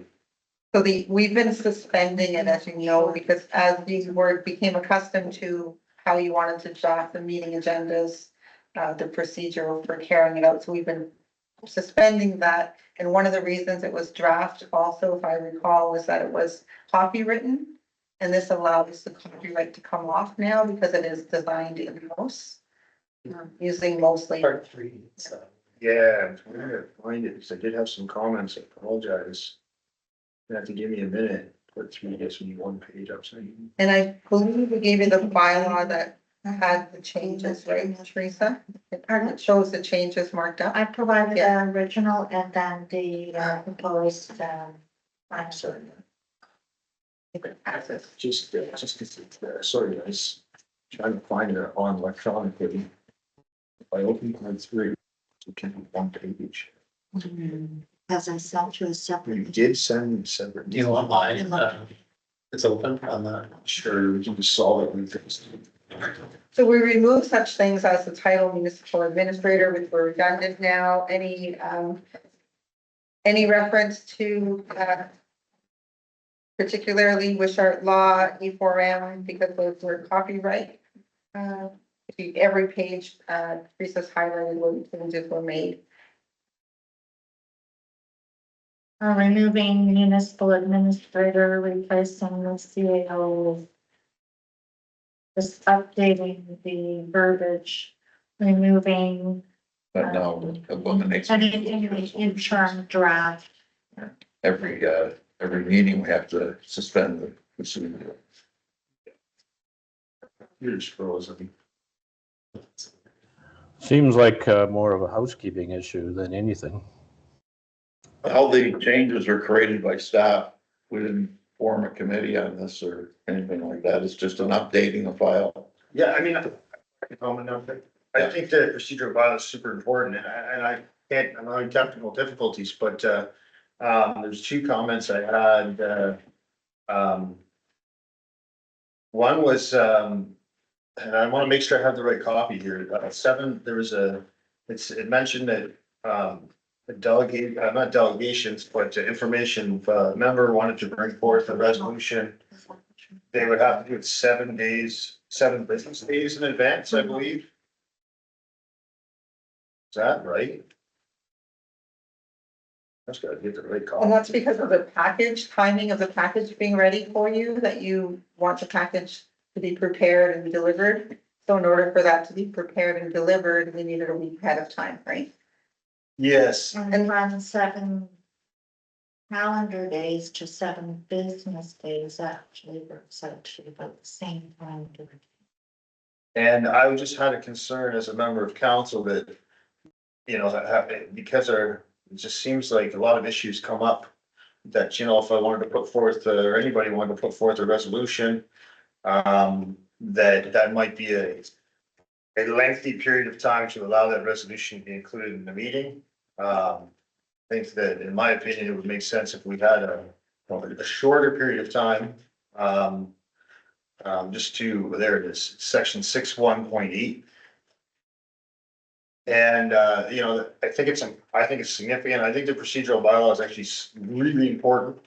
So we've been suspending it, as you know, because as these became accustomed to how you wanted to draft the meeting agendas, the procedure for carrying it out. So we've been suspending that. And one of the reasons it was draft also, if I recall, was that it was copywritten. And this allows the copyright to come off now because it is designed in-house, using mostly. Part 3, so. Yeah, I'm trying to find it, because I did have some comments, I apologize. You have to give me a minute, put through this in one page upside. And I believe we gave you the bylaw that had the changes, right, Teresa? It shows the changes marked up. I provided Yeah. the original and then the proposed final. Just, sorry, guys, trying to find it on electronically. If I open part 3, it can be one page. As I sent you a You separate. did send me separate. Do you want mine? It's open on the. Sure, we can just solve it with this. So we remove such things as the title municipal administrator, which were redundant now, any reference to, particularly Wishart Law, E4M, because those were copyright. Every page, Teresa's highlighted what changes were made. Removing municipal administrator, replacing the CAO. Just updating the verbiage, removing But no, it eliminates And in term draft, every meeting, we have to suspend the procedure. You're just frozen. Seems like more of a housekeeping issue than anything. All the changes are created by staff. We didn't form a committee on this or anything like that. It's just an updating the file. Yeah, I mean, I think the procedural bylaw is super important and I can't, I'm having technical difficulties, but, there's two comments I had, one was, and I want to make sure I have the right copy here, there was it mentioned that, not delegations, but information, if a member wanted to bring forth a resolution, they would have to do it 7 days, 7 business days in advance, I believe. Is that right? That's gotta get the right And call. that's because of the package, timing of the package being ready for you, that you want the package to be prepared and delivered. So in order for that to be prepared and delivered, we needed a week ahead of time, right? Yes, and run 7 calendar days to 7 business days actually works out to about the same time. and I just had a concern as a member of council that, because it just seems like a lot of issues come up that, if I wanted to put forth, or anybody wanted to put forth a resolution, that might be a lengthy period of time to allow that resolution to be included in the meeting. I think that, in my opinion, it would make sense if we had a shorter period of time. Just there it is, section 6.1.8. And, I think it's significant. I think the procedural bylaw is actually really important.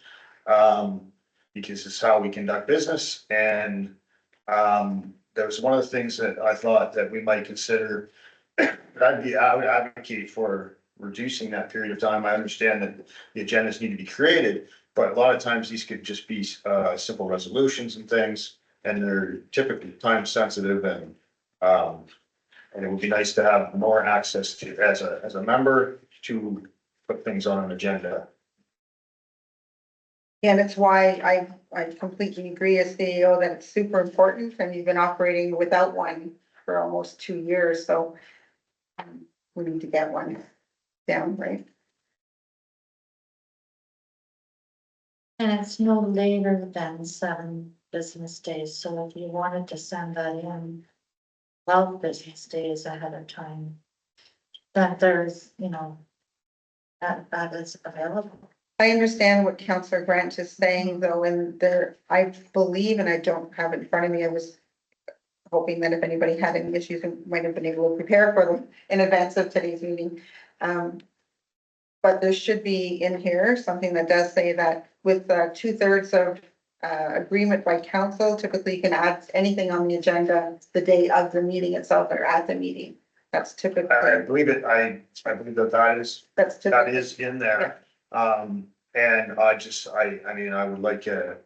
Because it's how we conduct business and, that was one of the things that I thought that we might consider. I would advocate for reducing that period of time. I understand that the agendas need to be created, but a lot of times these could just be, simple resolutions and things. And they're typically time sensitive and it would be nice to have more access to, as a member, to put things on an agenda. And it's why I completely agree as CEO that it's super important, and you've been operating without one for almost 2 years, so we need to get one down, right? And it's no later than 7 business days, so if you wanted to send that in 12 business days ahead of time, then there's, that is available. I understand what Councillor Grant is saying, though, and there, I believe, and I don't have it in front of me, I was hoping that if anybody had any issues, I might have been able to prepare for them in advance of today's meeting. But there should be in here something that does say that with 2/3 of agreement by council, typically you can add anything on the agenda the day of the meeting itself or at the meeting. That's I typically, believe that that's that typically, is in there. And I would like to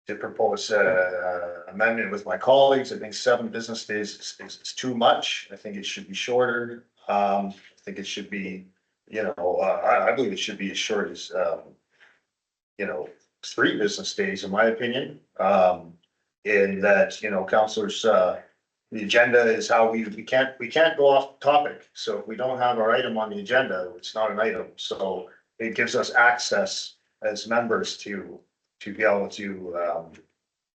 propose a amendment with my colleagues. I think 7 business days is too much. I think it should be shorter. I think it should be, I believe it should be as short as, 3 business days, in my opinion. In that, councilors, the agenda is how we can't go off topic. So if we don't have our item on the agenda, it's not an item. So it gives us access as members to be able to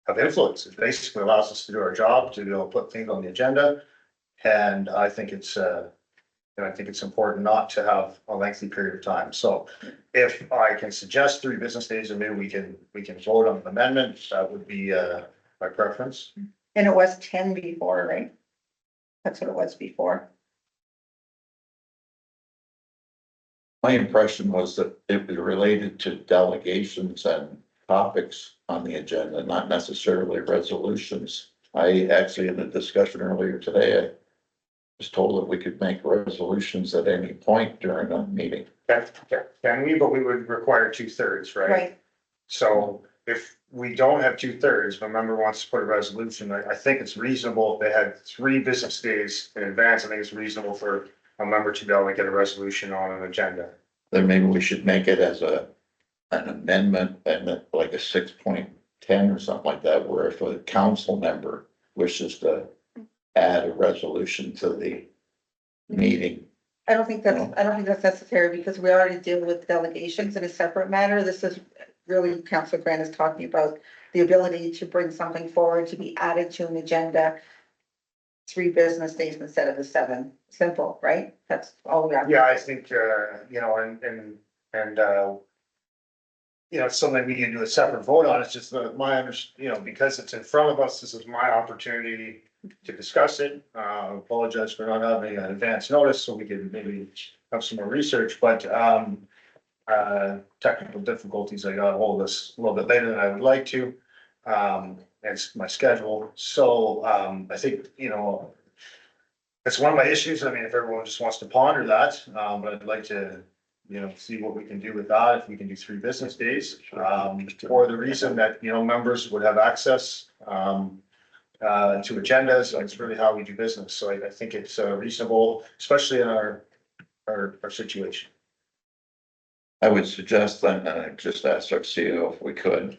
have influence. It basically allows us to do our job, to be able to put things on the agenda. And I think it's important not to have a lengthy period of time. So if I can suggest 3 business days, and maybe we can vote on an amendment, that would be my preference. and it was 10 before, right? That's what it was before. My impression was that it was related to delegations and topics on the agenda, not necessarily resolutions. I actually, in the discussion earlier today, I was told that we could make resolutions at any point during a meeting. Can we, but we would require 2/3, right? Right. So if we don't have 2/3, if a member wants to put a resolution, I think it's reasonable if they had 3 business days in advance. I think it's reasonable for a member to be able to get a resolution on an agenda. Then maybe we should make it as an amendment and like a 6.10 or something like that, where if a council member wishes to add a resolution to the meeting. I don't think that's necessary because we already deal with delegations in a separate matter. This is really, Councilor Grant is talking about the ability to bring something forward to be added to an agenda 3 business days instead of the 7. Simple, right? That's all we have. Yeah, I think, you know, you know, it's something we can do a separate vote on. It's just that you know, because it's in front of us, this is my opportunity to discuss it. Apologize for not having an advance notice, so we can maybe have some more research, but, technical difficulties, I got a hold of this a little bit later than I would like to. It's my schedule, so, I think, you know, it's one of my issues. I mean, if everyone just wants to ponder that, but I'd like to, you know, see what we can do with that, if we can do 3 business days. For the reason that, you know, members would have access, to agendas, it's really how we do business. So I think it's reasonable, especially in our situation. I would suggest then, and I just asked our CEO if we could,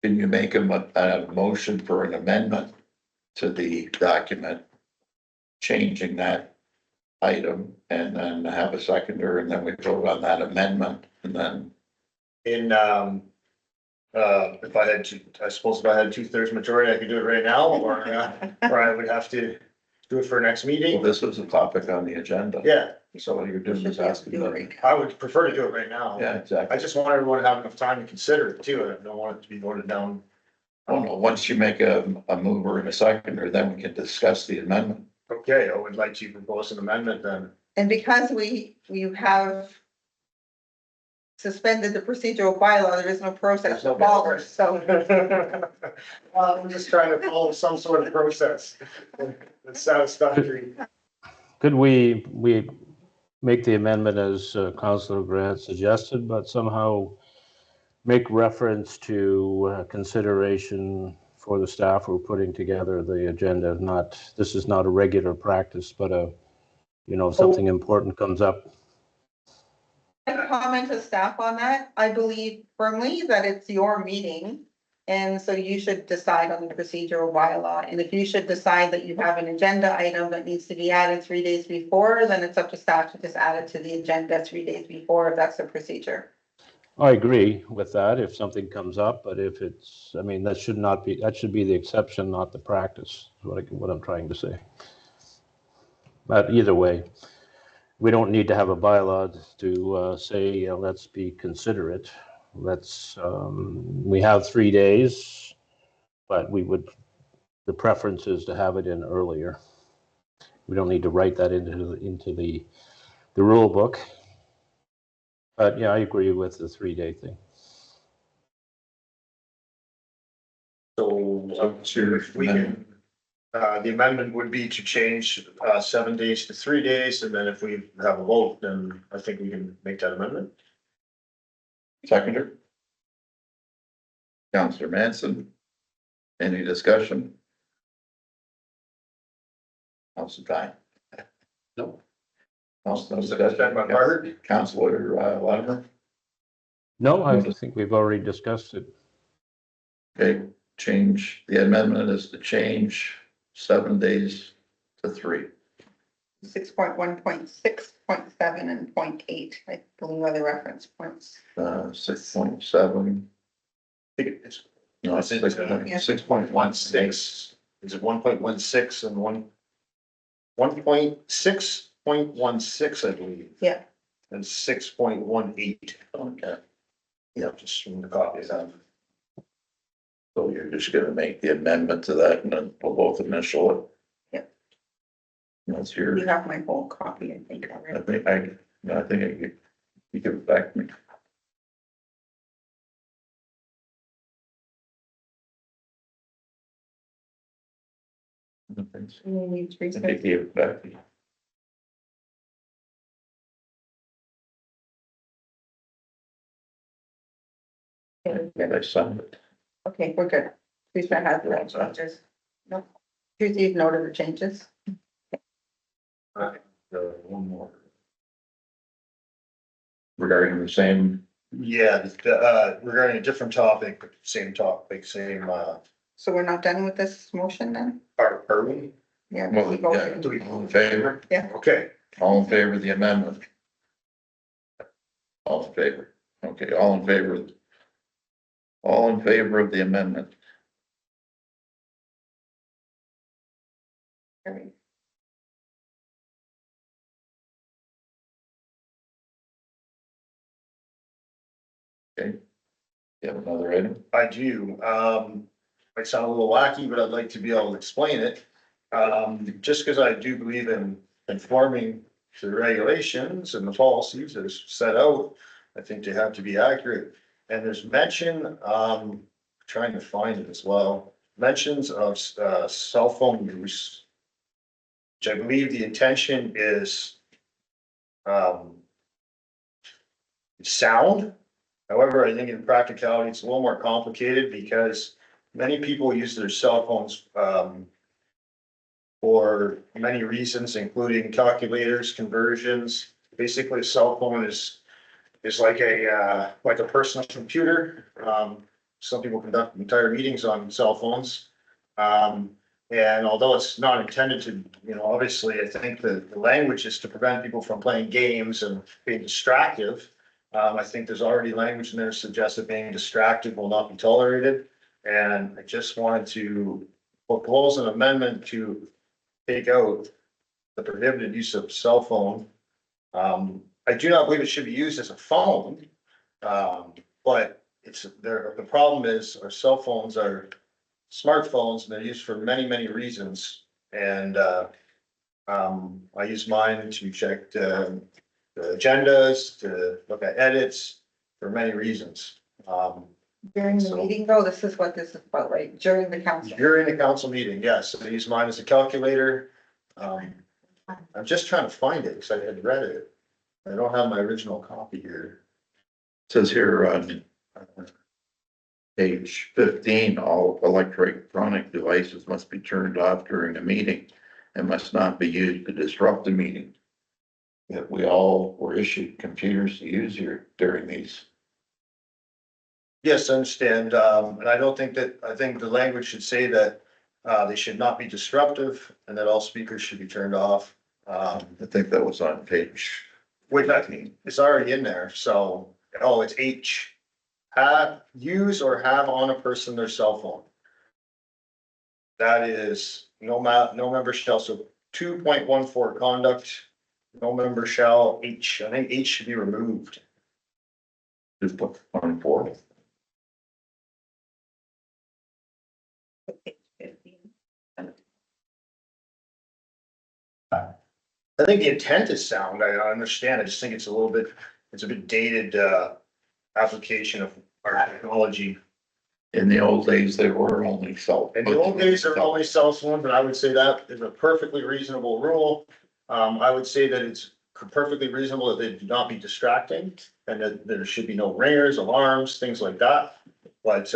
can you make a motion for an amendment to the document, changing that item, and then have a seconder, and then we vote on that amendment, and then. In, if I had to, I suppose if I had a 2/3 majority, I could do it right now, or I would have to do it for next Well, meeting. this is a topic on the agenda. Yeah, So what you're doing is asking Do it them. right now. I would prefer to do it right now. Yeah, I exactly. just want everyone to have enough time to consider it too. I don't want it to be voted down. Oh, no, once you make a mover and a seconder, then we can discuss the amendment. Okay, I would like to propose an amendment then. And because we have suspended the procedural bylaw, there is no process to follow, so. Well, I'm just trying to follow some sort of process that's satisfactory. Could we make the amendment as Councillor Grant suggested, but somehow make reference to consideration for the staff who are putting together the agenda? This is not a regular practice, but you know, if something important comes up. I comment to staff on that. I believe firmly that it's your meeting. And so you should decide on the procedural bylaw. And if you should decide that you have an agenda item that needs to be added 3 days before, then it's up to staff to just add it to the agenda 3 days before, if that's the procedure. I agree with that if something comes up, but if it's, I mean, that should be the exception, not the practice, is what I'm trying to say. But either way, we don't need to have a bylaw to say, let's be considerate. We have 3 days, but the preference is to have it in earlier. We don't need to write that into the rule book. But yeah, I agree with the 3-day thing. So if we can, the amendment would be to change 7 days to 3 days, and then if we have a vote, then I think we can make that amendment. Seconder? Councillor Manson? Any discussion? Councillor Ty? No. Councillor Stand by Margaret. Councillor Latimer? No, I think we've already discussed it. Okay, change, the amendment is to change 7 days to 3. 6.1.6.7 and 0.8, I believe are the reference points. 6.7. I think it's, No, I think, 6.16. is it 1.16 and 1.6.16, I believe. Yeah. And 6.18. Okay, Yeah, just from the copies. so you're just gonna make the amendment to that and then we'll both initial it? Yep. That's your, You have my whole copy, I think, I already. think you give it back to me. I You need to think you gave it back to you. Yeah, I signed it. Okay, we're good. Please, I have the changes. No, Tuesday, you've noted the changes. One more. Regarding the same, Yeah, regarding a different topic, same topic, same, So we're not done with this motion then? are we? Yeah. well, keep going. yeah, all in favor? Okay, All in favor of the amendment? All in favor? Okay, all in favor? All in favor of the amendment? Carried. Okay. You have another item? I do, might sound a little wacky, but I'd like to be able to explain it. Just because I do believe in conforming to the regulations and the policies that is set out, I think they have to be accurate. And there's mention, trying to find it as well, mentions of, cell phone use, which I believe the intention is, sound. However, I think in practicality, it's a little more complicated because many people use their cell phones, for many reasons, including calculators, conversions. Basically, a cell phone is like a personal computer. Some people conduct entire meetings on cell phones. And although it's not intended to, obviously, I think the language is to prevent people from playing games and being distractive. I think there's already language in there that suggests that being distracted will not be tolerated. And I just wanted to propose an amendment to take out the prohibited use of cell phone. I do not believe it should be used as a phone. But it's there, the problem is our cell phones are smartphones and they're used for many, many reasons. And, I use mine to check, the agendas, to look at edits for many reasons. During the So- meeting though, this is what this is about, right? During the council. During the council meeting, yes, I use mine as a calculator. I'm just trying to find it because I had read it. I don't have my original copy here. Says here on page 15, all electronic devices must be turned off during a meeting and must not be used to disrupt the meeting. That we all were issued computers to use here during these. Yes, I understand, and I think the language should say that, they should not be disruptive and that all speakers should be turned off. I think that was on page. Which I mean, it's already in there, so, oh, it's H. Use or have on a person their cell phone. That is, no member shall, so 2.14 conduct, no member shall, H, I think H should be removed. Just put on board. I think the intent is sound, I understand, I just think it's a bit dated, application of our technology. In the old days, they were only cell. In the old days, there were only cell phones, but I would say that is a perfectly reasonable rule. I would say that it's perfectly reasonable that they do not be distracting and that there should be no ringers, alarms, things like that. But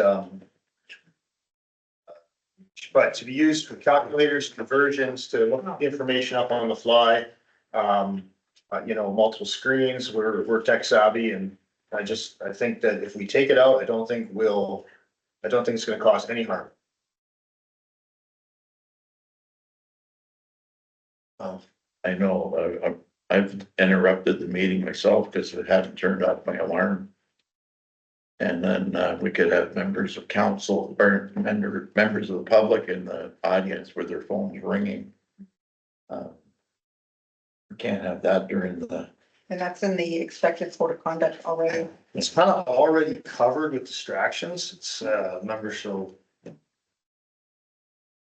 to be used for calculators, conversions, to look information up on the fly, multiple screens, we're tech savvy and I think that if we take it out, I don't think it's gonna cause any harm. I know, I've interrupted the meeting myself because it hadn't turned off my alarm. And then, we could have members of council or members of the public in the audience with their phones ringing. We can't have that during the, And that's in the expected code of conduct already. It's kind of already covered with distractions. It's, members shall,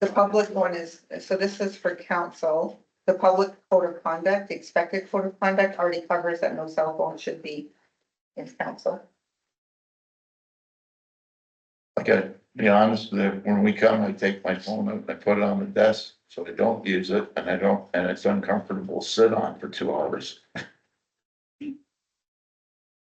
The public one is, so this is for council. The public code of conduct, the expected code of conduct already covers that no cell phone should be in council. I gotta be honest with you, when we come, I take my phone out and I put it on the desk, so I don't use it and and it's uncomfortable to sit on for 2 hours.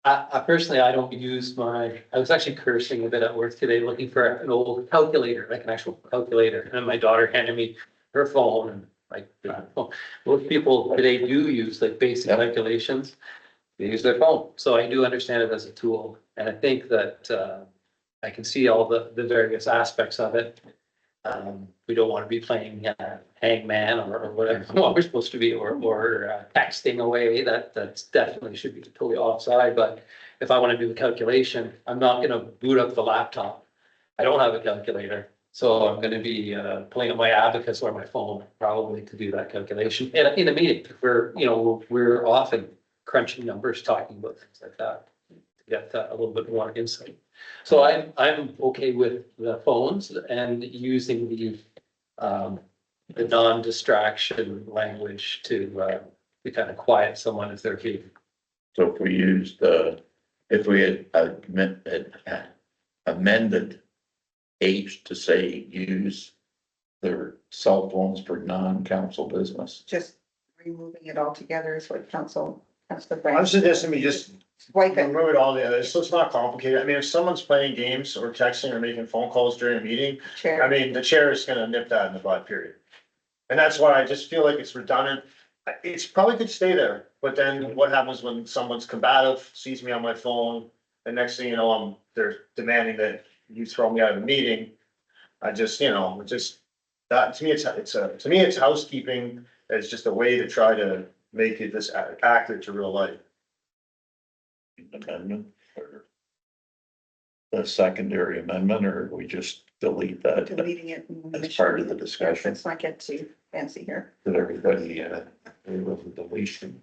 I personally, I don't use I was actually cursing a bit at work today, looking for an old calculator, like an actual calculator, and my daughter handed me her phone, and Like, most people today do use like basic Yep. calculations. They use their phone. So I do understand it as a tool. And I think that, I can see all the various aspects of it. We don't want to be playing hangman or whatever, what we're supposed to be, or texting away. That's definitely should be totally offside. But if I want to do a calculation, I'm not going to boot up the laptop. I don't have a calculator. So I'm going to be pulling up my abacus or my phone probably to do that calculation in a meeting. We're often crunching numbers, talking about things like that, to get a little bit more insight. So I'm okay with the phones and using the non-distraction language to kind of quiet someone if they're being. So if we used, if we had amended H to say use their cell phones for non-council business. Just removing it altogether is what council, that's the I'm brand. suggesting we just Wipe it. remove it all together, so it's not complicated. I mean, if someone's playing games or texting or making phone calls during a meeting, I Chair. mean, the chair is gonna nip that in the bud, period. And that's why I just feel like it's redundant. It's probably could stay there, but then what happens when someone's combative, sees me on my phone, the next thing you know, they're demanding that you throw me out of the meeting. I just, that, to me, it's housekeeping. It's just a way to try to make it this accurate to real life. Amendment or the secondary amendment, or we just delete that? Deleting it. As part of the discussion. Let's not get too fancy here. That everybody, with the deletion.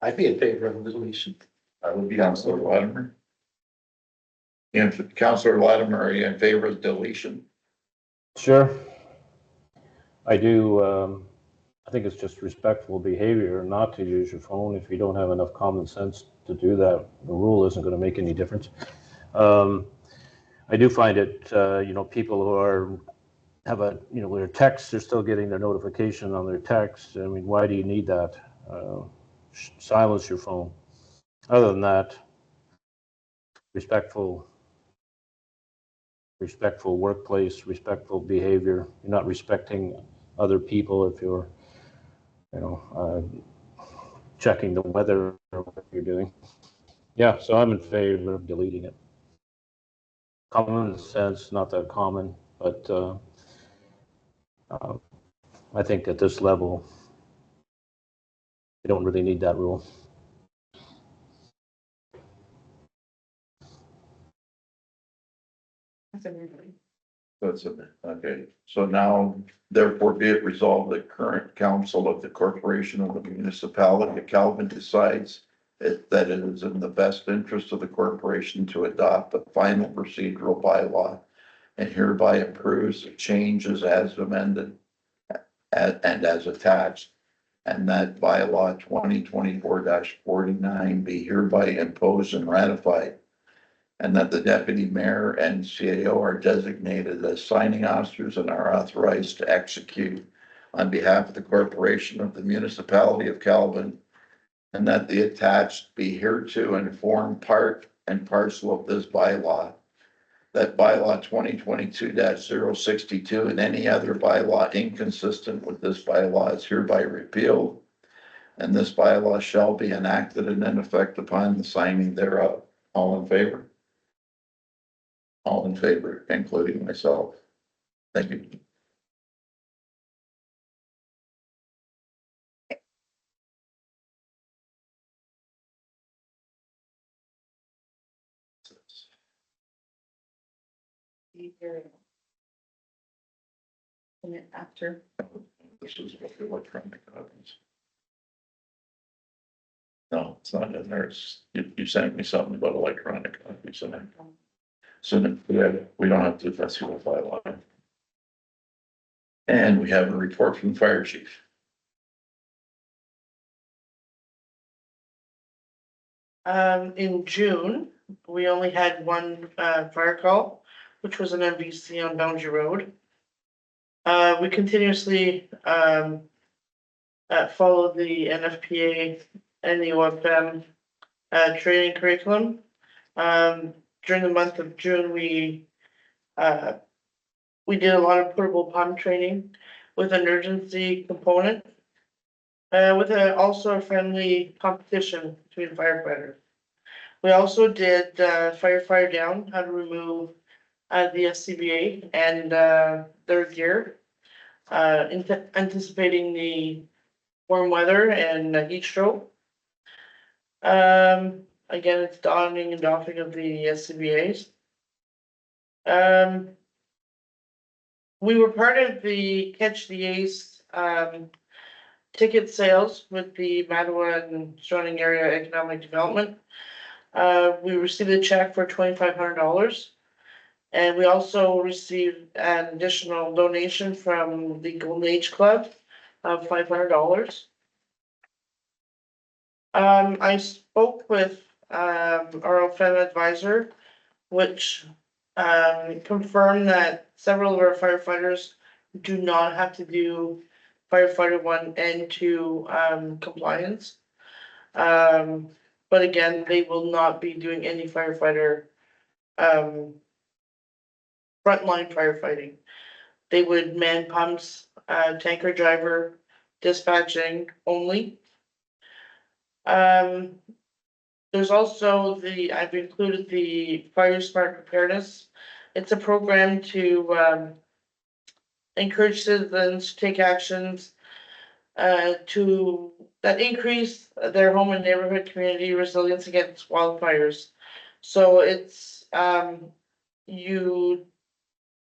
I'd be in favor of the deletion. I would be Councilor Latimer. And Councilor Latimer, are you in favor of deletion? Sure. I do, I think it's just respectful behavior not to use your phone if you don't have enough common sense to do that. The rule isn't going to make any difference. I do find it, people who have their texts, they're still getting their notification on their text. I mean, why do you need that? Silence your phone. Other than that, respectful workplace, respectful behavior. You're not respecting other people if you're, checking the weather or what you're doing. Yeah, so I'm in favor of deleting it. Common sense, not that common, but I think at this level, you don't really need that rule. That's okay. So now, therefore be it resolved that current council of the corporation of the municipality of Calvin decides that it is in the best interest of the corporation to adopt the final procedural bylaw and hereby approves the changes as amended and as attached. And that bylaw 2024-49 be hereby imposed and ratified. And that the deputy mayor and CAO are designated as signing officers and are authorized to execute on behalf of the corporation of the municipality of Calvin. And that the attached be hereto and form part and parcel of this bylaw. That bylaw 2022-062 and any other bylaw inconsistent with this bylaw is hereby repealed. And this bylaw shall be enacted and in effect upon the signing thereof. All in favor? All in favor, including myself. Thank you. And then after, This is what the electronic copies. No, it's not in there. You sent me something about electronic copies in it. So we don't have to, that's your bylaw. And we have a report from the fire chief. In June, we only had one, fire call, which was an MVC on Boundary Road. We continuously, follow the NFPA and the OFM, training curriculum. During the month of June, we did a lot of portable pump training, with an urgency component. With also a friendly competition between firefighters. We also did firefighter down, how to remove the SCBA and their gear. Anticipating the warm weather and heat stroke. Again, it's donning and doffing of the SCBA's. We were part of the Catch the Ace ticket sales with the Mattawa and surrounding area economic development. We received a check for $2,500. And we also received an additional donation from the Golden Age Club of $500. I spoke with our OFEM advisor, which confirmed that several of our firefighters do not have to do firefighter 1 and 2 compliance. But again, they will not be doing any firefighter frontline firefighting. They would man pumps, tanker driver, dispatching only. There's also I've included the Fire Smart Preparedness. It's a program to encourage citizens to take actions that increase their home and neighborhood community resilience against wildfires. So it's you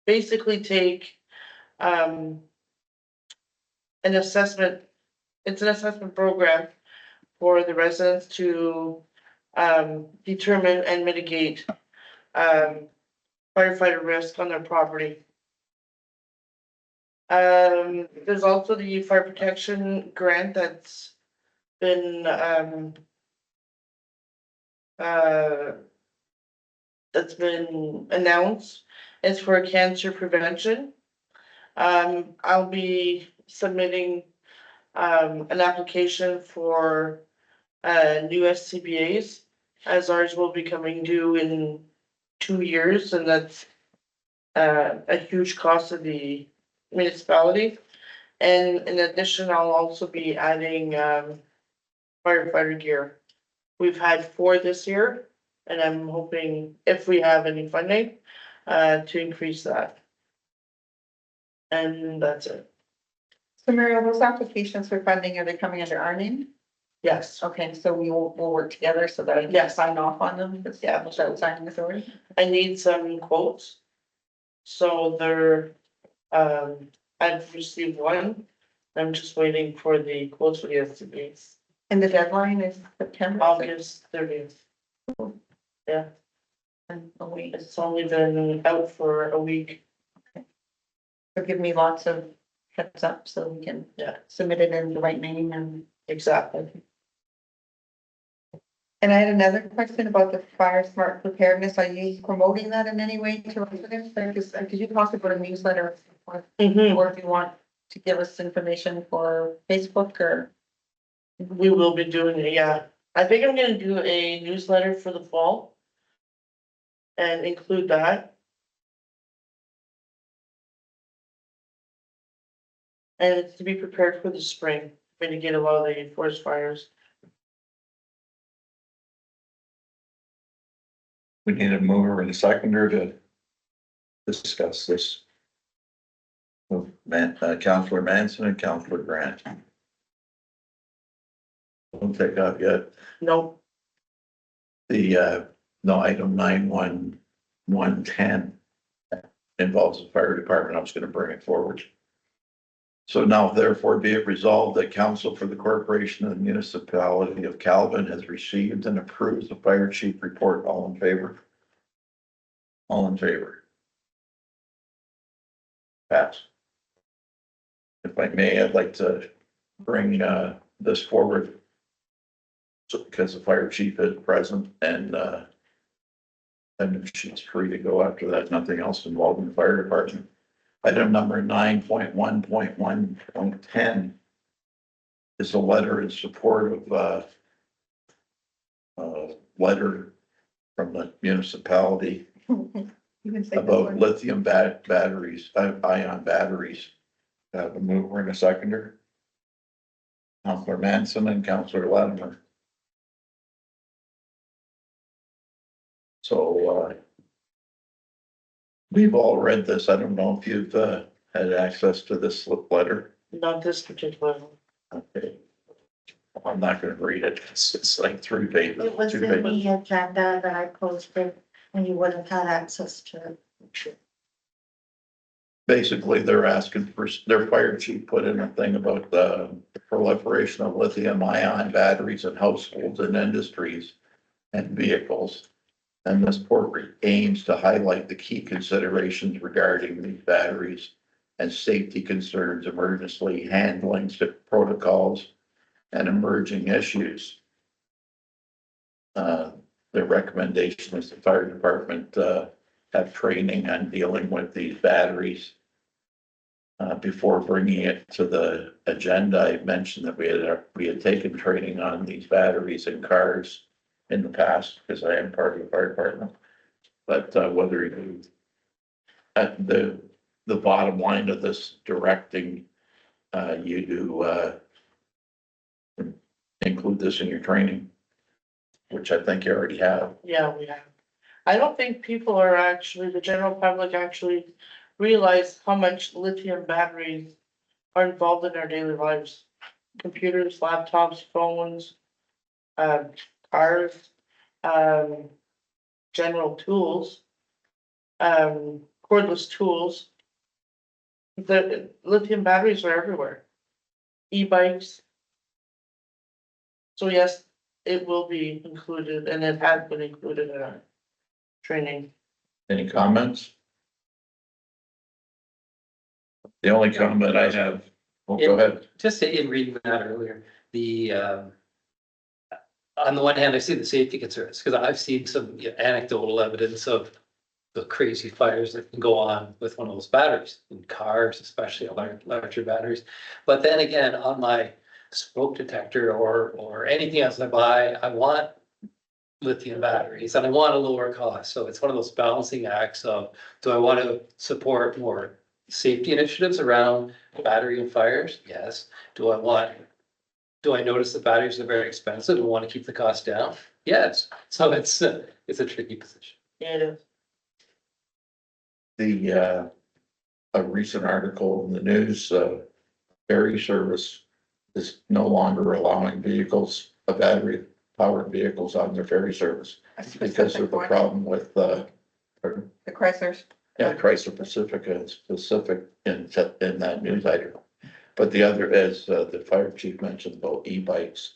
basically take an assessment. It's an assessment program for the residents to determine and mitigate firefighter risk on their property. There's also the fire protection grant that's been announced. It's for cancer prevention. I'll be submitting an application for new SCBA's, as ours will be coming due in 2 years, and that's a huge cost of the municipality. And in addition, I'll also be adding firefighter gear. We've had 4 this year, and I'm hoping, if we have any funding, to increase that. And that's it. So Muriel, those applications for funding, are they coming under our name? Yes, Okay, so we'll work together so that I can Yes. sign off on them, because Yeah. without signing authority. I need some quotes. So I've received one. I'm just waiting for the quotes for the SCBA's. And the deadline is September. August 30th. Yeah, And a week. it's only been out for a week. So give me lots of heads up so we can Yeah. submit it in the right name and. Exactly. And I had another question about the Fire Smart Preparedness. Are you promoting that in any way to residents? Could you talk about a newsletter? Or if you want to give us information for Facebook or? We will be doing it, yeah. I think I'm gonna do a newsletter for the fall. And include that. And it's to be prepared for the spring, mitigate a lot of the forest fires. We need a mover and a seconder to discuss this. Councillor Manson and Councillor Grant. Don't take up yet. Nope, No, item 91110 involves the fire department. I was gonna bring it forward. So now therefore be it resolved that council for the corporation of the municipality of Calvin has received and approves the fire chief report. All in favor? All in favor? Pass. If I may, I'd like to bring this forward. So because the fire chief is present and she's free to go after that, nothing else involved in the fire department. Item number 9.1.1.10 is a letter in support of letter from the municipality You can say this about one. lithium batteries, ion batteries Have a mover and a seconder. Counselor Manson and Counselor Latimer. So, we've all read this. I don't know if you've, had access to this slip letter. Not this particular one. Okay. I'm not gonna read it. It's like 3 pages. It was 2 in pages. the agenda that I posted, and you would have had access to it. Basically, they're asking for, their fire chief put in a thing about the proliferation of lithium ion batteries in households and industries and vehicles. And this report aims to highlight the key considerations regarding these batteries and safety concerns, emergency handling protocols, and emerging issues. The recommendation is the fire department, have training on dealing with these batteries. Before bringing it to the agenda, I mentioned that we had taken training on these batteries in cars in the past, because I am part of the fire department. But, whether you, at the bottom line of this directing, you do, include this in your training, which I think you already have. Yeah, we have. I don't think people are actually, the general public actually realize how much lithium batteries are involved in our daily lives. Computers, laptops, phones, cars, general tools, cordless tools. The lithium batteries are everywhere. E-bikes. So yes, it will be included, and it has been included in our training. Any comments? The only comment I have, well, go ahead. Just in reading that earlier, on the one hand, I see the safety concerns, because I've seen some anecdotal evidence of the crazy fires that can go on with one of those batteries in cars, especially larger batteries. But then again, on my smoke detector or anything else I buy, I want lithium batteries and I want a lower cost. So it's one of those balancing acts of, do I want to support more safety initiatives around battery and fires? Yes. Do I notice the batteries are very expensive and want to keep the cost down? Yes. So it's a tricky position. Yeah, it is. A recent article in the news, ferry service is no longer allowing battery powered vehicles on their ferry service because of the problem with, The Chryslers. Chrysler Pacifica and specific in that news item. But the other, as the fire chief mentioned about e-bikes,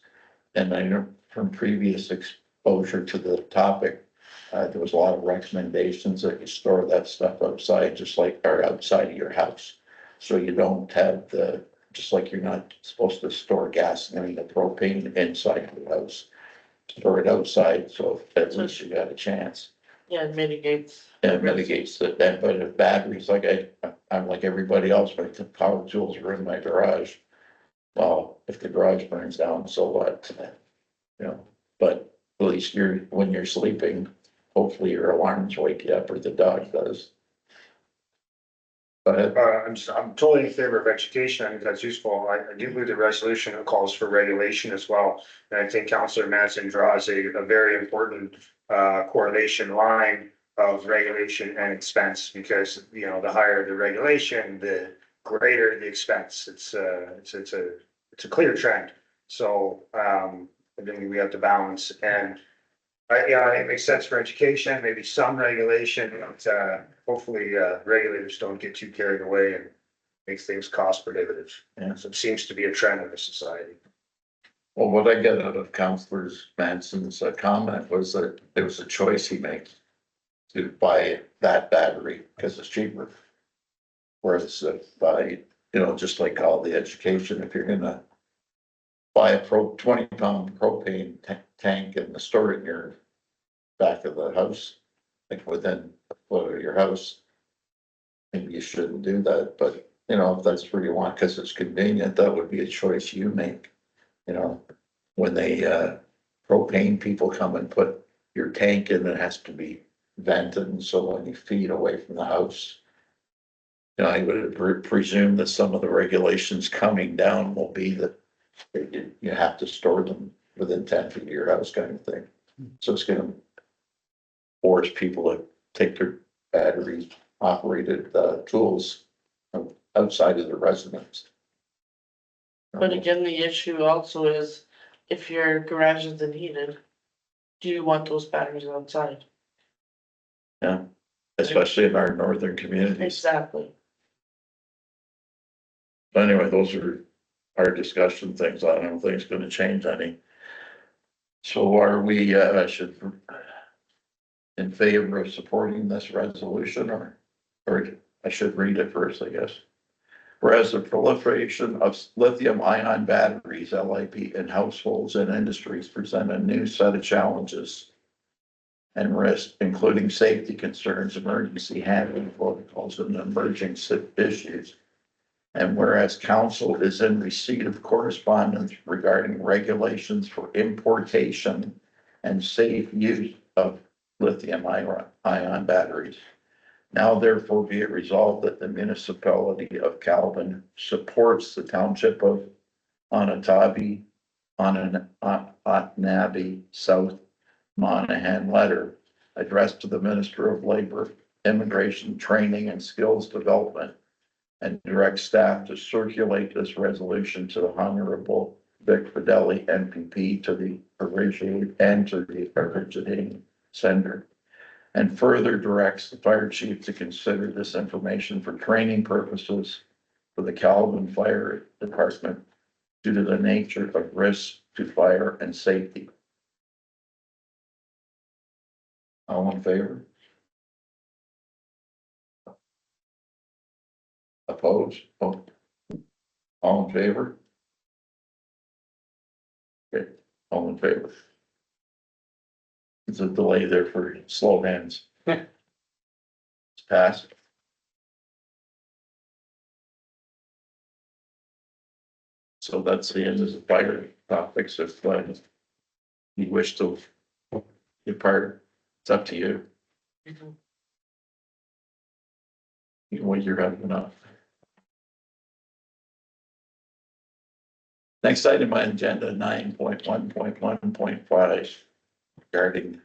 and I know from previous exposure to the topic, there was a lot of recommendations that you store that stuff outside, just like, or outside of your house. So you don't have just like you're not supposed to store gas and the propane inside your house. Store it outside, so at least you got a chance. Yeah, it mitigates. It mitigates that, but if batteries, like I'm like everybody else, but the power tools are in my garage. Well, if the garage burns down, so what? You know, but at least when you're sleeping, hopefully your alarms wake you up, or the dog does. But I'm totally in favor of education. I think that's useful. I do believe the resolution calls for regulation as well. And I think Councillor Manson draws a very important correlation line of regulation and expense, because, you know, the higher the regulation, the greater the expense. It's a clear trend. So I think we have to balance, and yeah, it makes sense for education, maybe some regulation, but hopefully regulators don't get too carried away and make things cost prohibitive. And so it seems to be a trend in the society. well, what I get out of Councillor Manson's comment was that there was a choice he makes to buy that battery because it's cheaper. Whereas by, just like all the education, if you're gonna buy a 20-pound propane tank and store it in your back of the house, like within a foot of your house, maybe you shouldn't do that. But if that's where you want, because it's convenient, that would be a choice you make. When they propane people come and put your tank in, it has to be vented and so many feet away from the house. I would presume that some of the regulations coming down will be that you have to store them within 10 feet of your house kind of thing. So it's gonna force people to take their batteries operated, tools outside of their residence. But again, the issue also is if your garage isn't heated, do you want those batteries outside? Yeah, especially in our northern communities. Exactly. But anyway, those are our discussion things. I don't think it's gonna change any. So are we, in favor of supporting this resolution or I should read it first, I guess. Whereas the proliferation of lithium ion batteries, LIP, in households and industries present a new set of challenges and risks, including safety concerns, emergency handling protocols, and emerging issues. And whereas council is in receipt of correspondence regarding regulations for importation and safe use of lithium ion batteries. Now therefore be it resolved that the municipality of Calvin supports the township of Onondaga, South Monahan letter addressed to the Minister of Labor, Immigration, Training and Skills Development, and direct staff to circulate this resolution to the Honorable Vic Fidelli, NPP, to the originating sender. And further directs the fire chief to consider this information for training purposes for the Calvin Fire Department due to the nature of risks to fire and safety. All in favor? Opposed? Oh. All in favor? Okay, all in favor. There's a delay there for slow hands. It's passed. So that's the end of the fire topics. If you wish to be part, it's up to you. You know what you're having enough. Next item on agenda 9.1.1.5 regarding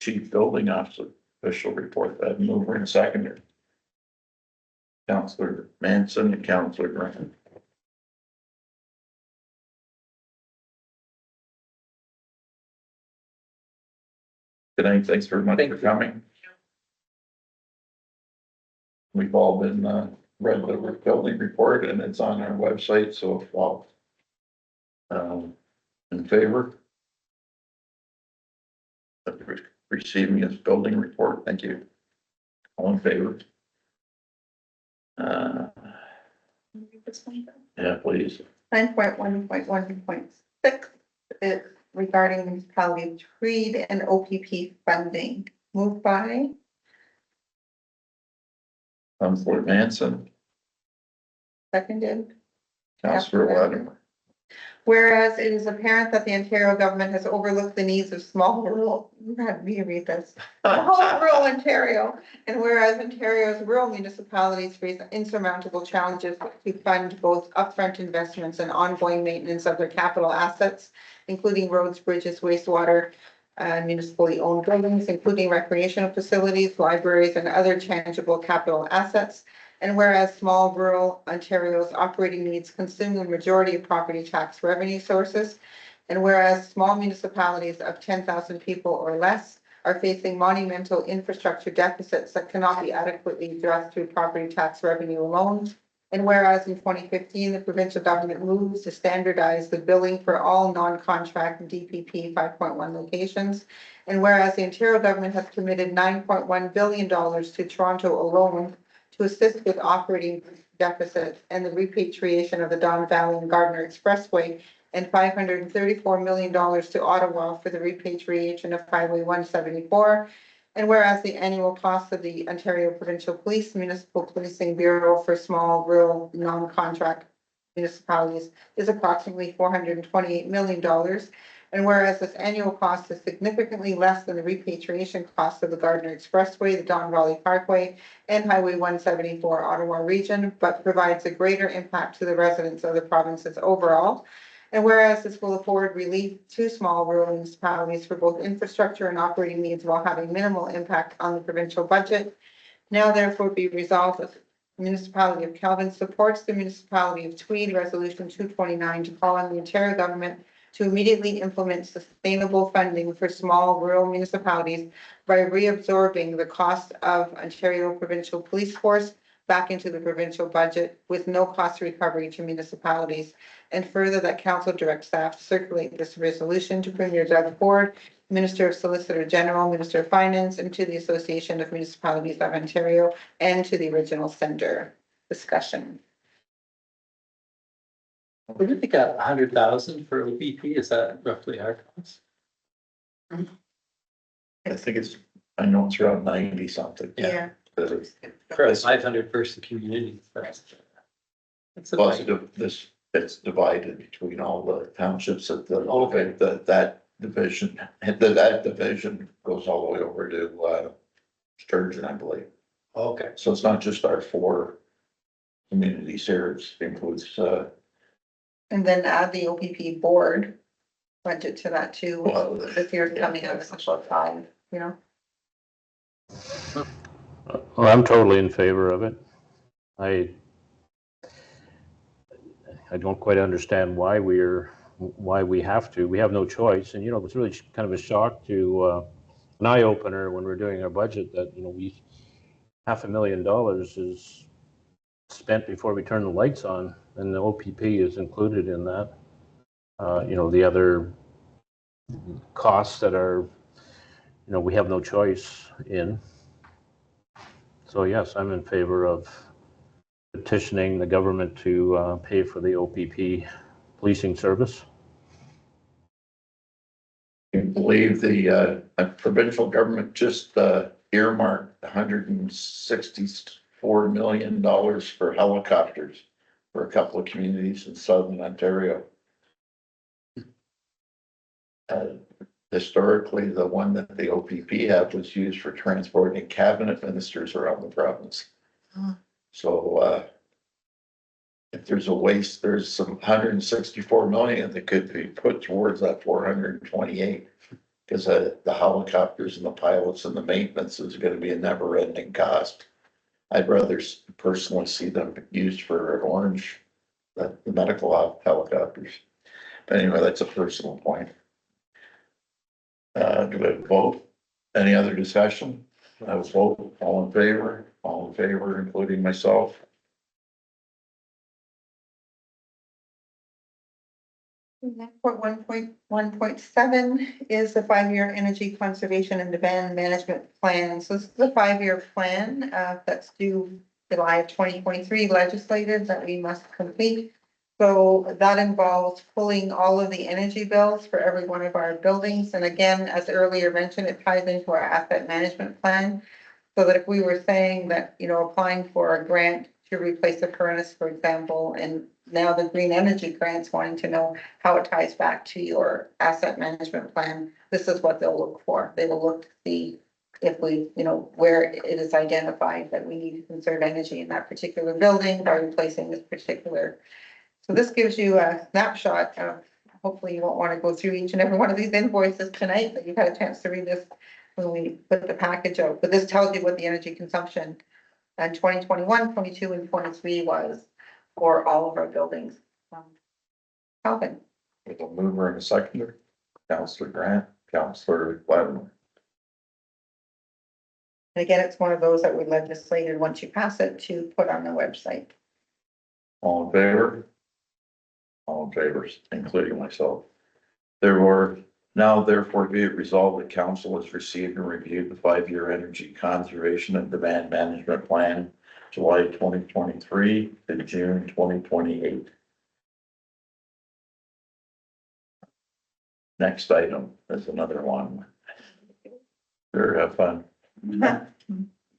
chief building officer official report. That mover and seconder. Councillor Manson and Councillor Grant. Good night. Thanks very much for coming. We've all been read the building report and it's on our website. So if all in favor of receiving his building report, thank you. All in favor? Yeah, please. 9.1.1.6 is regarding municipality of Tweed and OPP funding. Moved by Councillor Manson, seconded. Councillor Latimer. Whereas it is apparent that the Ontario government has overlooked the needs of small rural, you had me read this, small rural Ontario. And whereas Ontario's rural municipalities face insurmountable challenges to fund both upfront investments and ongoing maintenance of their capital assets, including roads, bridges, wastewater, municipally owned buildings, including recreational facilities, libraries, and other tangible capital assets. And whereas small rural Ontario's operating needs consume the majority of property tax revenue sources, and whereas small municipalities of 10,000 people or less are facing monumental infrastructure deficits that cannot be adequately addressed through property tax revenue alone, and whereas in 2015, the provincial government moves to standardize the billing for all non-contract DPP 5.1 locations, and whereas the Ontario government has committed $9.1 billion to Toronto alone to assist with operating deficit and the repatriation of the Don Valley and Gardner Expressway, and $534 million to Ottawa for the repatriation of Highway 174. And whereas the annual cost of the Ontario Provincial Police Municipal Policing Bureau for small rural non-contract municipalities is approximately $428 million. And whereas this annual cost is significantly less than the repatriation cost of the Gardner Expressway, the Don Valley Parkway, and Highway 174 Ottawa region, but provides a greater impact to the residents of the provinces overall. And whereas this will afford relief to small rural municipalities for both infrastructure and operating needs while having minimal impact on the provincial budget. Now therefore be resolved that the municipality of Calvin supports the municipality of Tweed Resolution 229 to call on the Ontario government to immediately implement sustainable funding for small rural municipalities by reabsorbing the cost of Ontario Provincial Police Force back into the provincial budget with no cost recovery to municipalities. And further, that council directs staff to circulate this resolution to Premier Doug Ford, Minister of Solicitor General, Minister of Finance, and to the Association of Municipalities of Ontario, and to the original sender. Discussion. We did think 100,000 for OPP, is that roughly our cost? I think it's, I know it's around 90 something. Yeah. For a 500 person community. That's a Plus, big- this, it's divided between all the townships at the, Okay. that division, that division goes all the way over to, Sturgeon, I believe. Okay, So it's not just our 4 communities here, it includes, And then add the OPP board budget to that too. Well, This year's coming out of Central 5, you know? Well, I'm totally in favor of it. I don't quite understand why we have to. We have no choice. And, it's really kind of a shock to, an eye opener when we're doing our budget that, $500,000 is spent before we turn the lights on, and the OPP is included in that. The other costs that are, we have no choice in. So yes, I'm in favor of petitioning the government to pay for the OPP policing service. I believe the provincial government just earmarked $164 million for helicopters for a couple of communities in southern Ontario. Historically, the one that the OPP had was used for transporting cabinet ministers around the province. Oh. So if there's a waste, there's some 164 million that could be put towards that 428. Because the helicopters and the pilots and the maintenance is gonna be a never ending cost. I'd rather personally see them used for Orange, the medical helicopters. But anyway, that's a personal point. Do we vote? Any other discussion? I will vote, all in favor, including myself. Point 1.1.7 is the 5-year energy conservation and demand management plan. So this is a 5-year plan that's due July of 2023 legislated that we must complete. So that involves pulling all of the energy bills for every one of our buildings. And again, as earlier mentioned, it ties into our asset management plan. So that if we were saying that, applying for a grant to replace a furnace, for example, and now the green energy grants wanting to know how it ties back to your asset management plan, this is what they'll look for. They will look to see if we, where it is identified that we need to conserve energy in that particular building by replacing this particular. So this gives you a snapshot of, hopefully you won't want to go through each and every one of these invoices tonight, but you've had a chance to read this when we put the package out. But this tells you what the energy consumption in 2021, 22, and 23 was for all of our buildings. Calvin. With a mover and a seconder, Councillor Grant, Councillor Lattimore. And again, it's one of those that we legislated once you pass it to put on the website. All in favor? All in favor, including myself. Therefore be it resolved that council has received and reviewed the 5-year energy conservation and demand management plan, July 2023 to June 2028. Next item is another one. Sure, have fun.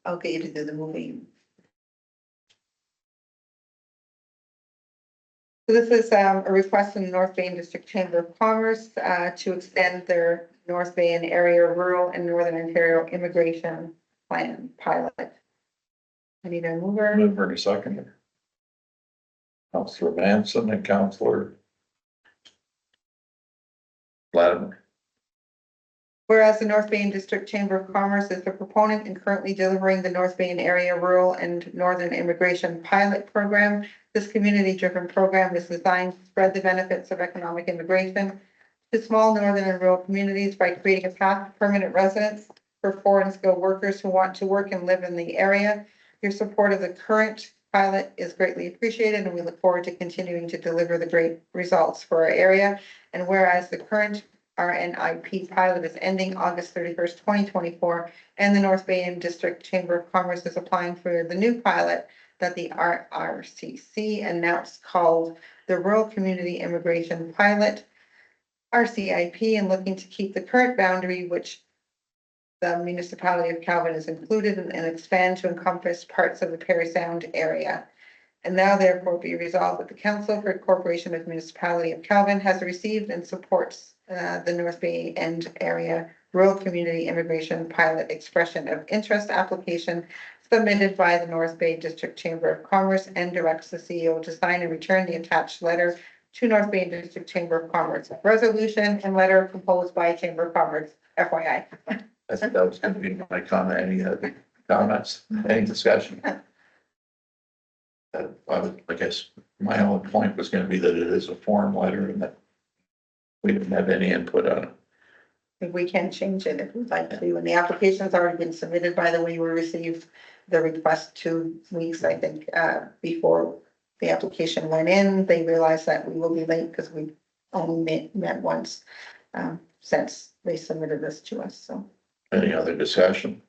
I'll get you to do the moving. So this is a request from the North Bay District Chamber of Commerce to extend their North Bay and area rural and Northern Ontario immigration plan pilot. I need a mover. Mover and a seconder. Counselor Manson and Counselor Latimer. Whereas the North Bay District Chamber of Commerce is the proponent and currently delivering the North Bay Area Rural and Northern Immigration Pilot Program. This community-driven program is designed to spread the benefits of economic immigration to small northern and rural communities by creating a path to permanent residence for foreign skilled workers who want to work and live in the area. Your support of the current pilot is greatly appreciated, and we look forward to continuing to deliver the great results for our area. And whereas the current RNIP pilot is ending August 31st, 2024, and the North Bay District Chamber of Commerce is applying for the new pilot that the RRCC announced called the Rural Community Immigration Pilot, RCIP, and looking to keep the current boundary, which the municipality of Calvin is included in, and expand to encompass parts of the Parry Sound area. And now therefore be resolved that the Council for Corporation of Municipality of Calvin has received and supports the North Bay End Area Rural Community Immigration Pilot Expression of Interest application submitted by the North Bay District Chamber of Commerce, and directs the CEO to sign and return the attached letter to North Bay District Chamber of Commerce. Resolution and letter composed by Chamber of Commerce, FYI. That was going to be my comment. Any other comments? Any discussion? I guess my only point was going to be that it is a form letter and that we didn't have any input on it. If we can change it if we'd like to, and the application's already been submitted, by the way. We received the request 2 weeks, I think, before the application went in. They realized that we will be late because we only met once since they submitted this to us, so. Any other discussion?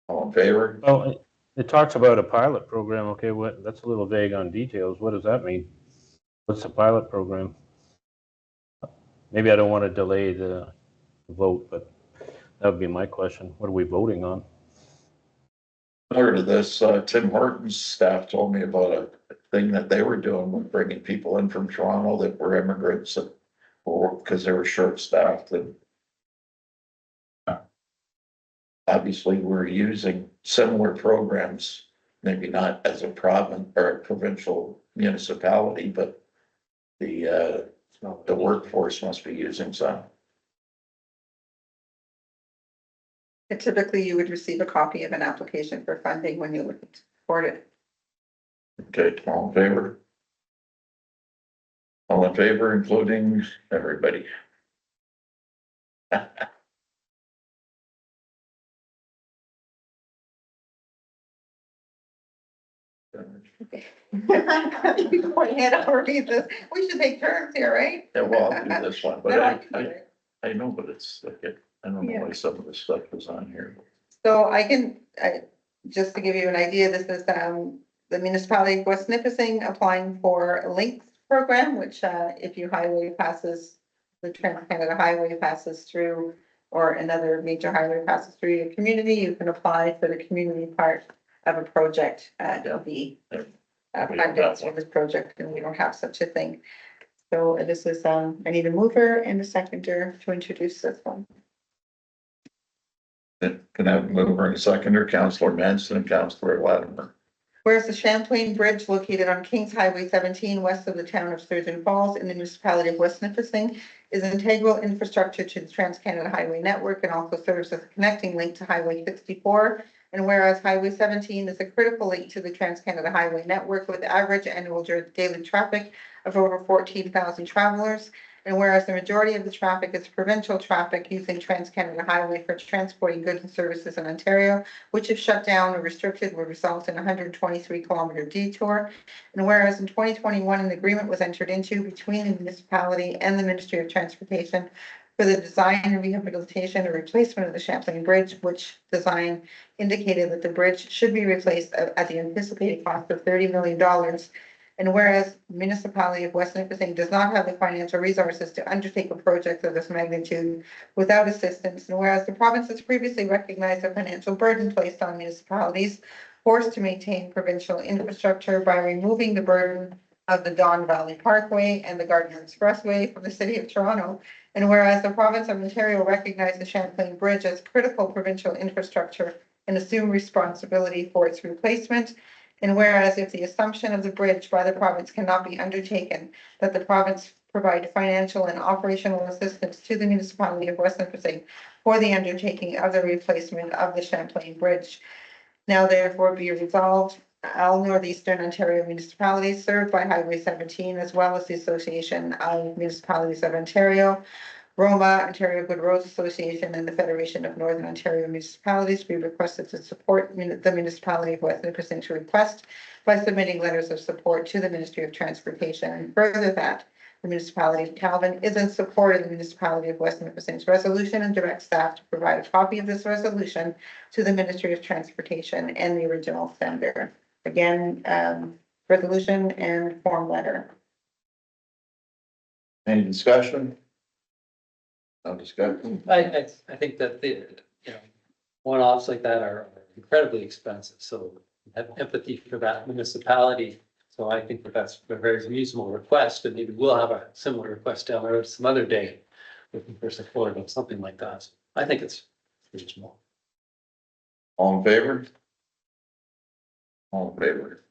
All in favor? Well, it talks about a pilot program. Okay, that's a little vague on details. What does that mean? What's a pilot program? Maybe I don't want to delay the vote, but that would be my question. What are we voting on? Similar to this, Tim Horton's staff told me about a thing that they were doing with bringing people in from Toronto that were immigrants, or because they were short-staffed, and obviously we're using similar programs, maybe not as a province or a provincial municipality, but the workforce must be using some. And typically you would receive a copy of an application for funding when you would support it. Okay, all in favor? All in favor, including everybody? You go ahead, I'll read this. We should take turns here, right? Yeah, well, I'll do this one, but No, I can do it. I know, but it's like, I don't know why some of this stuff is on here. So I can, just to give you an idea, this is the municipality of West Nipissing applying for a LINKS program, which if your highway passes, the Trans-Canada Highway passes through, or another major highway passes through your community, you can apply for the community part of a project. There'll be funded for this project, and we don't have such a thing. So this is, I need a mover and a seconder to introduce this one. Can I have a mover and a seconder, Councillor Manson and Councillor Latimer? Whereas the Champlain Bridge located on Kings Highway 17 west of the town of Sturgeon Falls in the municipality of West Nipissing is integral infrastructure to the Trans-Canada Highway network and also serves as a connecting link to Highway 64. And whereas Highway 17 is a critical link to the Trans-Canada Highway network with average annual daily traffic of over 14,000 travelers. And whereas the majority of the traffic is provincial traffic using Trans-Canada Highway for transporting goods and services in Ontario, which if shut down or restricted would result in a 123-kilometer detour. And whereas in 2021, an agreement was entered into between the municipality and the Ministry of Transportation for the design and rehabilitation or replacement of the Champlain Bridge, which design indicated that the bridge should be replaced at the anticipated cost of $30 million. And whereas the municipality of West Nipissing does not have the financial resources to undertake a project of this magnitude without assistance, and whereas the province has previously recognized a financial burden placed on municipalities forced to maintain provincial infrastructure by removing the burden of the Don Valley Parkway and the Gardner Expressway from the city of Toronto. And whereas the province of Ontario recognized the Champlain Bridge as critical provincial infrastructure and assumed responsibility for its replacement. And whereas if the assumption of the bridge by the province cannot be undertaken, that the province provide financial and operational assistance to the municipality of West Nipissing for the undertaking of the replacement of the Champlain Bridge. Now therefore be resolved, all northeastern Ontario municipalities served by Highway 17, as well as the Association of Municipalities of Ontario, Roma, Ontario Good Roads Association, and the Federation of Northern Ontario Municipalities be requested to support the municipality of West Nipissing's request by submitting letters of support to the Ministry of Transportation. And further that the municipality of Calvin is in support of the municipality of West Nipissing's resolution and direct staff to provide a copy of this resolution to the Ministry of Transportation and the original sender. Again, resolution and form letter. Any discussion? No discussion? I think that one-offs like that are incredibly expensive, so have empathy for that municipality. So I think that that's a very reasonable request, and maybe we'll have a similar request down there some other day, looking for support on something like that. So I think it's reasonable. All in favor? All in favor?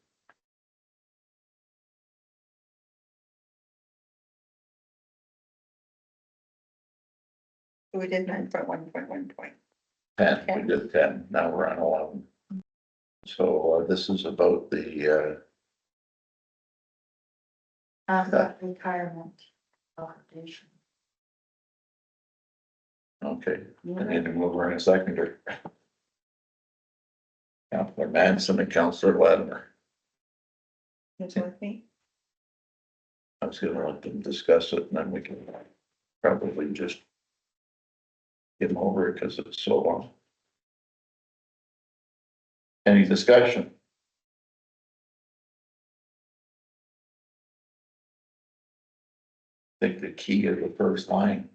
We did 9.1.1. 10, we did 10, now we're on 11. So this is about the, Retirement obligation. okay, I need to move her in a seconder. Councillor Manson and Councillor Latimer. Is it with me? I was gonna let them discuss it and then we can probably just get them over it because it's so long. Any discussion? I think the key of the first line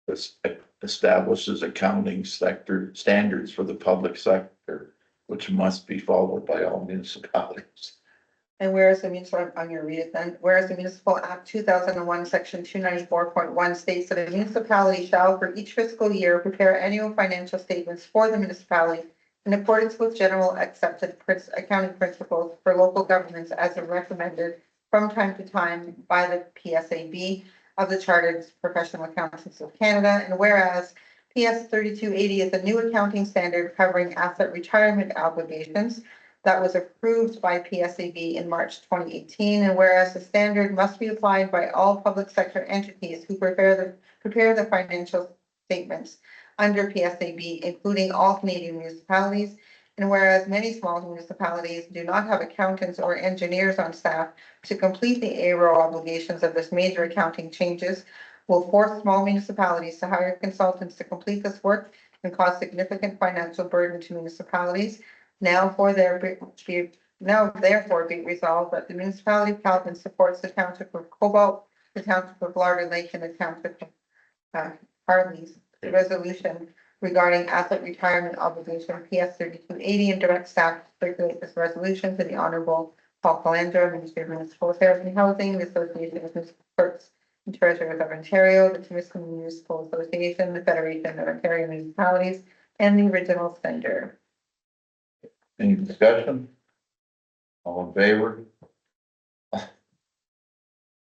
is establishes accounting sector standards for the public sector, which must be followed by all municipalities. And whereas the municipal, I'm gonna read it then, whereas the Municipal Act 2001, section 294.1 states that a municipality shall for each fiscal year prepare annual financial statements for the municipality in accordance with general accepted accounting principles for local governments as recommended from time to time by the PSAB of the Chartered Professional Accountants of Canada. And whereas PS 3280 is a new accounting standard covering asset retirement obligations that was approved by PSAB in March 2018. And whereas the standard must be applied by all public sector entities who prepare the financial statements under PSAB, including all Canadian municipalities. And whereas many small municipalities do not have accountants or engineers on staff to complete the ARO obligations of this major accounting changes, will force small municipalities to hire consultants to complete this work and cause significant financial burden to municipalities. Now therefore be resolved that the municipality of Calvin supports the township of Cobalt, the township of Larder Lake, and the township of Harleys, the resolution regarding asset retirement obligation PS 3280 and direct staff to circulate this resolution to the Honorable Paul Calandra, Ministry of Municipal Affairs and Housing, the Association of Municipal Clerks and Treasurers of Ontario, the Timiskaming Municipal Association, the Federation of Ontario Municipalities, and the original sender. Any discussion? All in favor?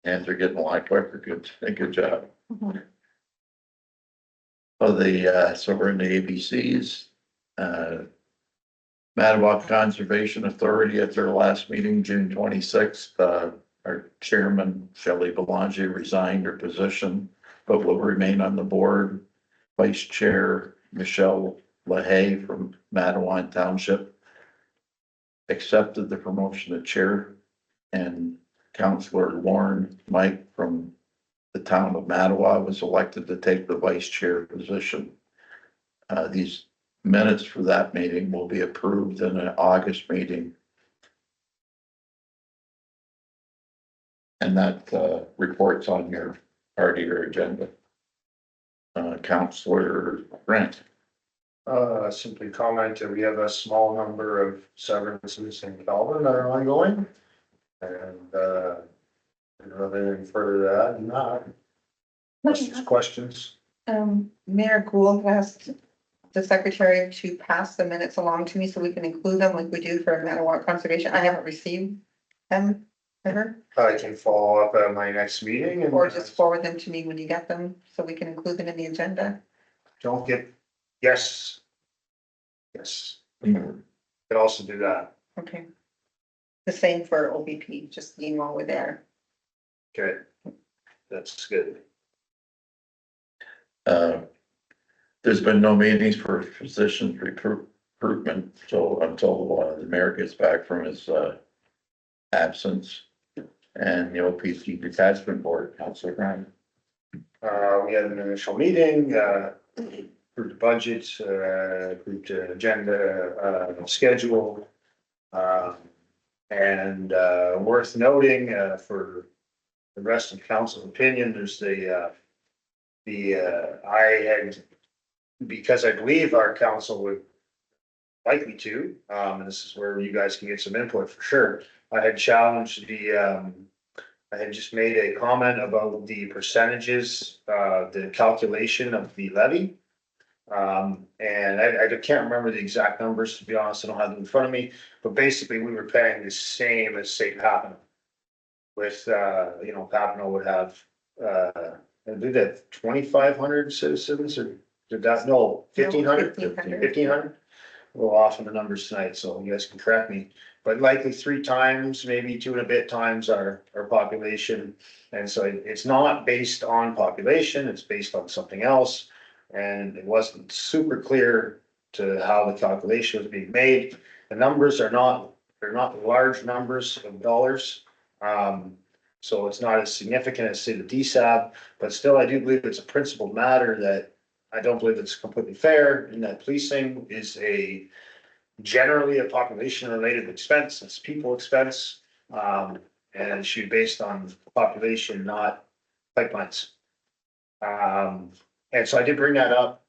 Hands are getting a lot quicker, good job. Oh, so we're in the ABCs. Mattawa Conservation Authority at their last meeting, June 26th, our chairman, Shelley Belanger, resigned her position, but will remain on the board. Vice Chair Michelle LaHaye from Mattawa Township accepted the promotion to chair, and Councillor Lauren Mike from the town of Mattawa was elected to take the vice chair position. These minutes for that meeting will be approved in an August meeting. And that reports on your part of your agenda. Councillor Brent. Simply comment that we have a small number of severances in Calvin that are ongoing. And, I don't have anything further to add than that. Questions? Mayor Gould asked the secretary to pass the minutes along to me so we can include them like we do for Manawa Conservation. I haven't received them ever, I can follow up at my next meeting and. or just forward them to me when you get them, so we can include them in the agenda. Don't get, yes. Yes. Could also do that. Okay. The same for OBP, just the email over there. Okay. That's good. There's been no meetings for physicians recruitment, so until the mayor gets back from his absence. And the OPC detachment board, Councilor Grant. We had an initial meeting, approved the budget, approved the agenda, schedule. And worth noting, for the rest of council's opinion, there's I had, because I believe our council would like me to, and this is where you guys can get some input for sure. I had challenged I had just made a comment about the percentages, the calculation of the levy. And I can't remember the exact numbers, to be honest, I don't have them in front of me, but basically we were paying the same as say Papineau. With, Papineau would have, I believe that 2,500 citizens, or did that, no, 1,500? 1,500. 1,500? A little off in the numbers tonight, so you guys can correct me, but likely 3 times, maybe 2 and a bit times our population. And so it's not based on population, it's based on something else. And it wasn't super clear to how the calculation was being made. The numbers they're not large numbers of dollars. So it's not as significant as say the DSAB, but still I do believe it's a principled matter that I don't believe it's completely fair, in that policing is generally a population related expense, it's people expense. And it should be based on population, not pipelines. And so I did bring that up.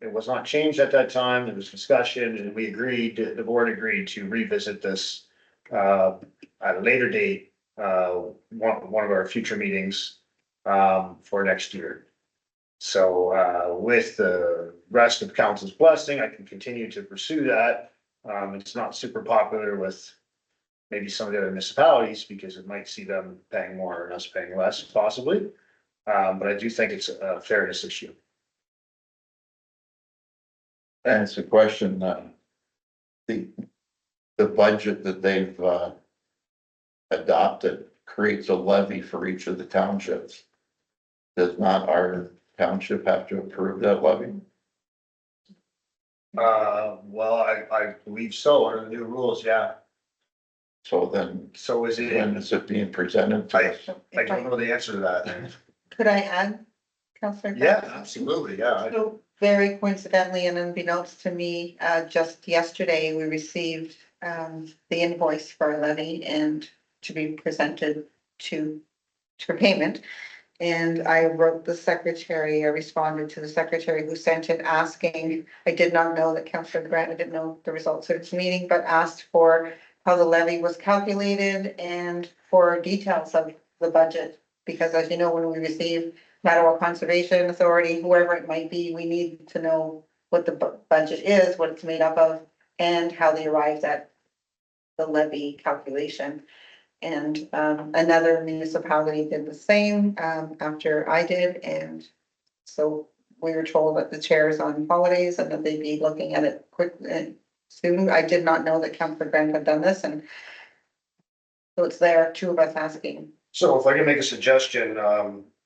It was not changed at that time. There was discussion and we agreed, the board agreed to revisit this at a later date, one of our future meetings for next year. So with the rest of council's blessing, I can continue to pursue that. It's not super popular with maybe some of the other municipalities because it might see them paying more and us paying less possibly. But I do think it's a fairness issue. That's a question, the budget that they've adopted creates a levy for each of the townships. Does not our township have to approve that levy? Well, I believe so, under the new rules, yeah. So then, So is it, when is it being presented to us? I don't know the answer to that. Could I add, Councillor? Yeah, absolutely, yeah. So very coincidentally and unbeknownst to me, just yesterday, we received the invoice for a levy and to be presented for payment. And I wrote the secretary, I responded to the secretary who sent it asking, I did not know that Councillor Grant, I didn't know the results of this meeting, but asked for how the levy was calculated and for details of the budget. Because as you know, when we receive Manawa Conservation Authority, whoever it might be, we need to know what the budget is, what it's made up of, and how they arrived at the levy calculation. And another municipality did the same after I did, and so we were told that the chair is on holidays and that they'd be looking at it quick and soon. I did not know that Councillor Grant had done this, and so it's there, 2 of us asking. So if I can make a suggestion,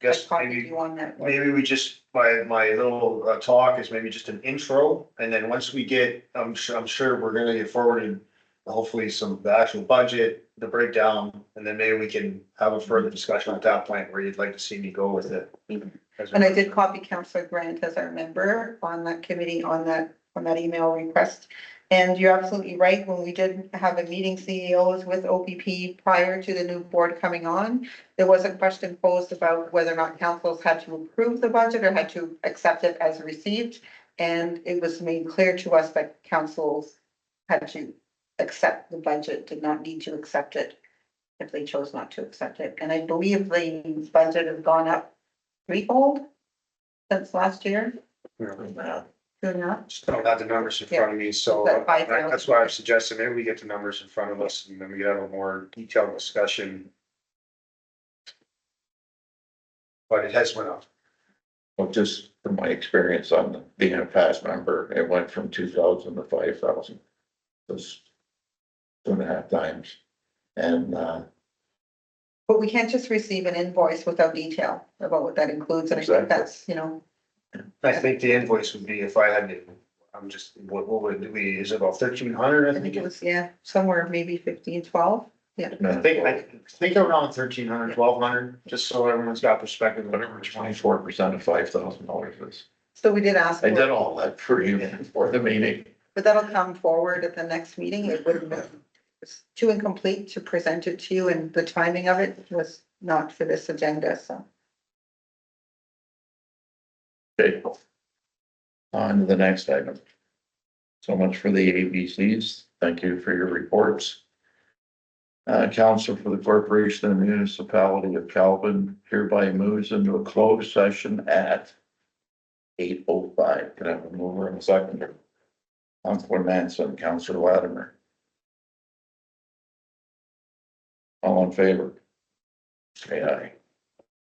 guess I copied maybe, you on that. maybe we just, my little talk is maybe just an intro. And then once we get, I'm sure we're gonna get forwarded, hopefully the actual budget, the breakdown, and then maybe we can have a further discussion at that point where you'd like to see me go with it. And I did copy Councillor Grant as our member on that committee, on that email request. And you're absolutely right, when we did have a meeting CEOs with OPP prior to the new board coming on, there was a question posed about whether or not councils had to approve the budget or had to accept it as received. And it was made clear to us that councils had to accept the budget, did not need to accept it if they chose not to accept it. And I believe the budget has gone up threefold since last year. Now, Good enough. Just don't have the numbers in front of me, so Is that 5,000? that's why I've suggested maybe we get the numbers in front of us and then we have a more detailed discussion. But it has went up. well, just from my experience on being a past member, it went from 2,000 to 5,000. That's 2.5 times. And, But we can't just receive an invoice without detail about what that includes, and I think Exactly. that's, you know, I think the invoice would be if I had to, I'm just, what would it be, is it about 1,300? I think it was, yeah, somewhere maybe 15, 12. Yeah, I think around 1,300, 1,200, just so everyone's got perspective. whatever 24% of $5,000 is. so we did ask, I did for- all that for you for the meeting. but that'll come forward at the next meeting. It wouldn't, it's too incomplete to present it to you, and the timing of it was not for this agenda, so. Okay. On to the next item. So much for the ABCs. Thank you for your reports. Council for the Corporation and Municipality of Calvin hereby moves into a closed session at 8:05. Can I have a mover and a seconder? Councilor Manson, Councilor Latimer. All in favor? Say aye.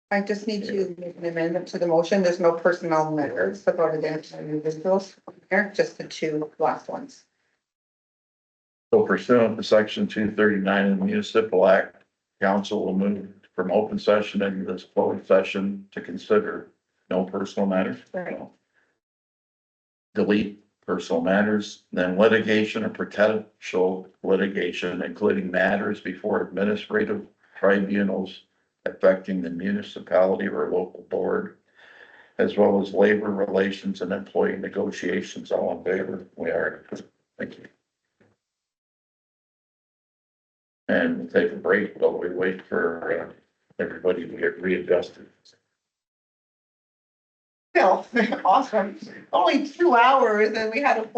I just need to make an amendment to the motion. There's no personnel matters about identifying individuals here, just the two last ones. So pursuant to section 239 of the Municipal Act, council will move from open session into this closed session to consider no personal matters. Right. Delete personal matters, then litigation or potential litigation, including matters before administrative tribunals affecting the municipality or local board, as well as labor relations and employee negotiations. All in favor? We are. Thank you. And we'll take a break while we wait for everybody to get readjusted. Awesome. Only 2 hours and we had a 40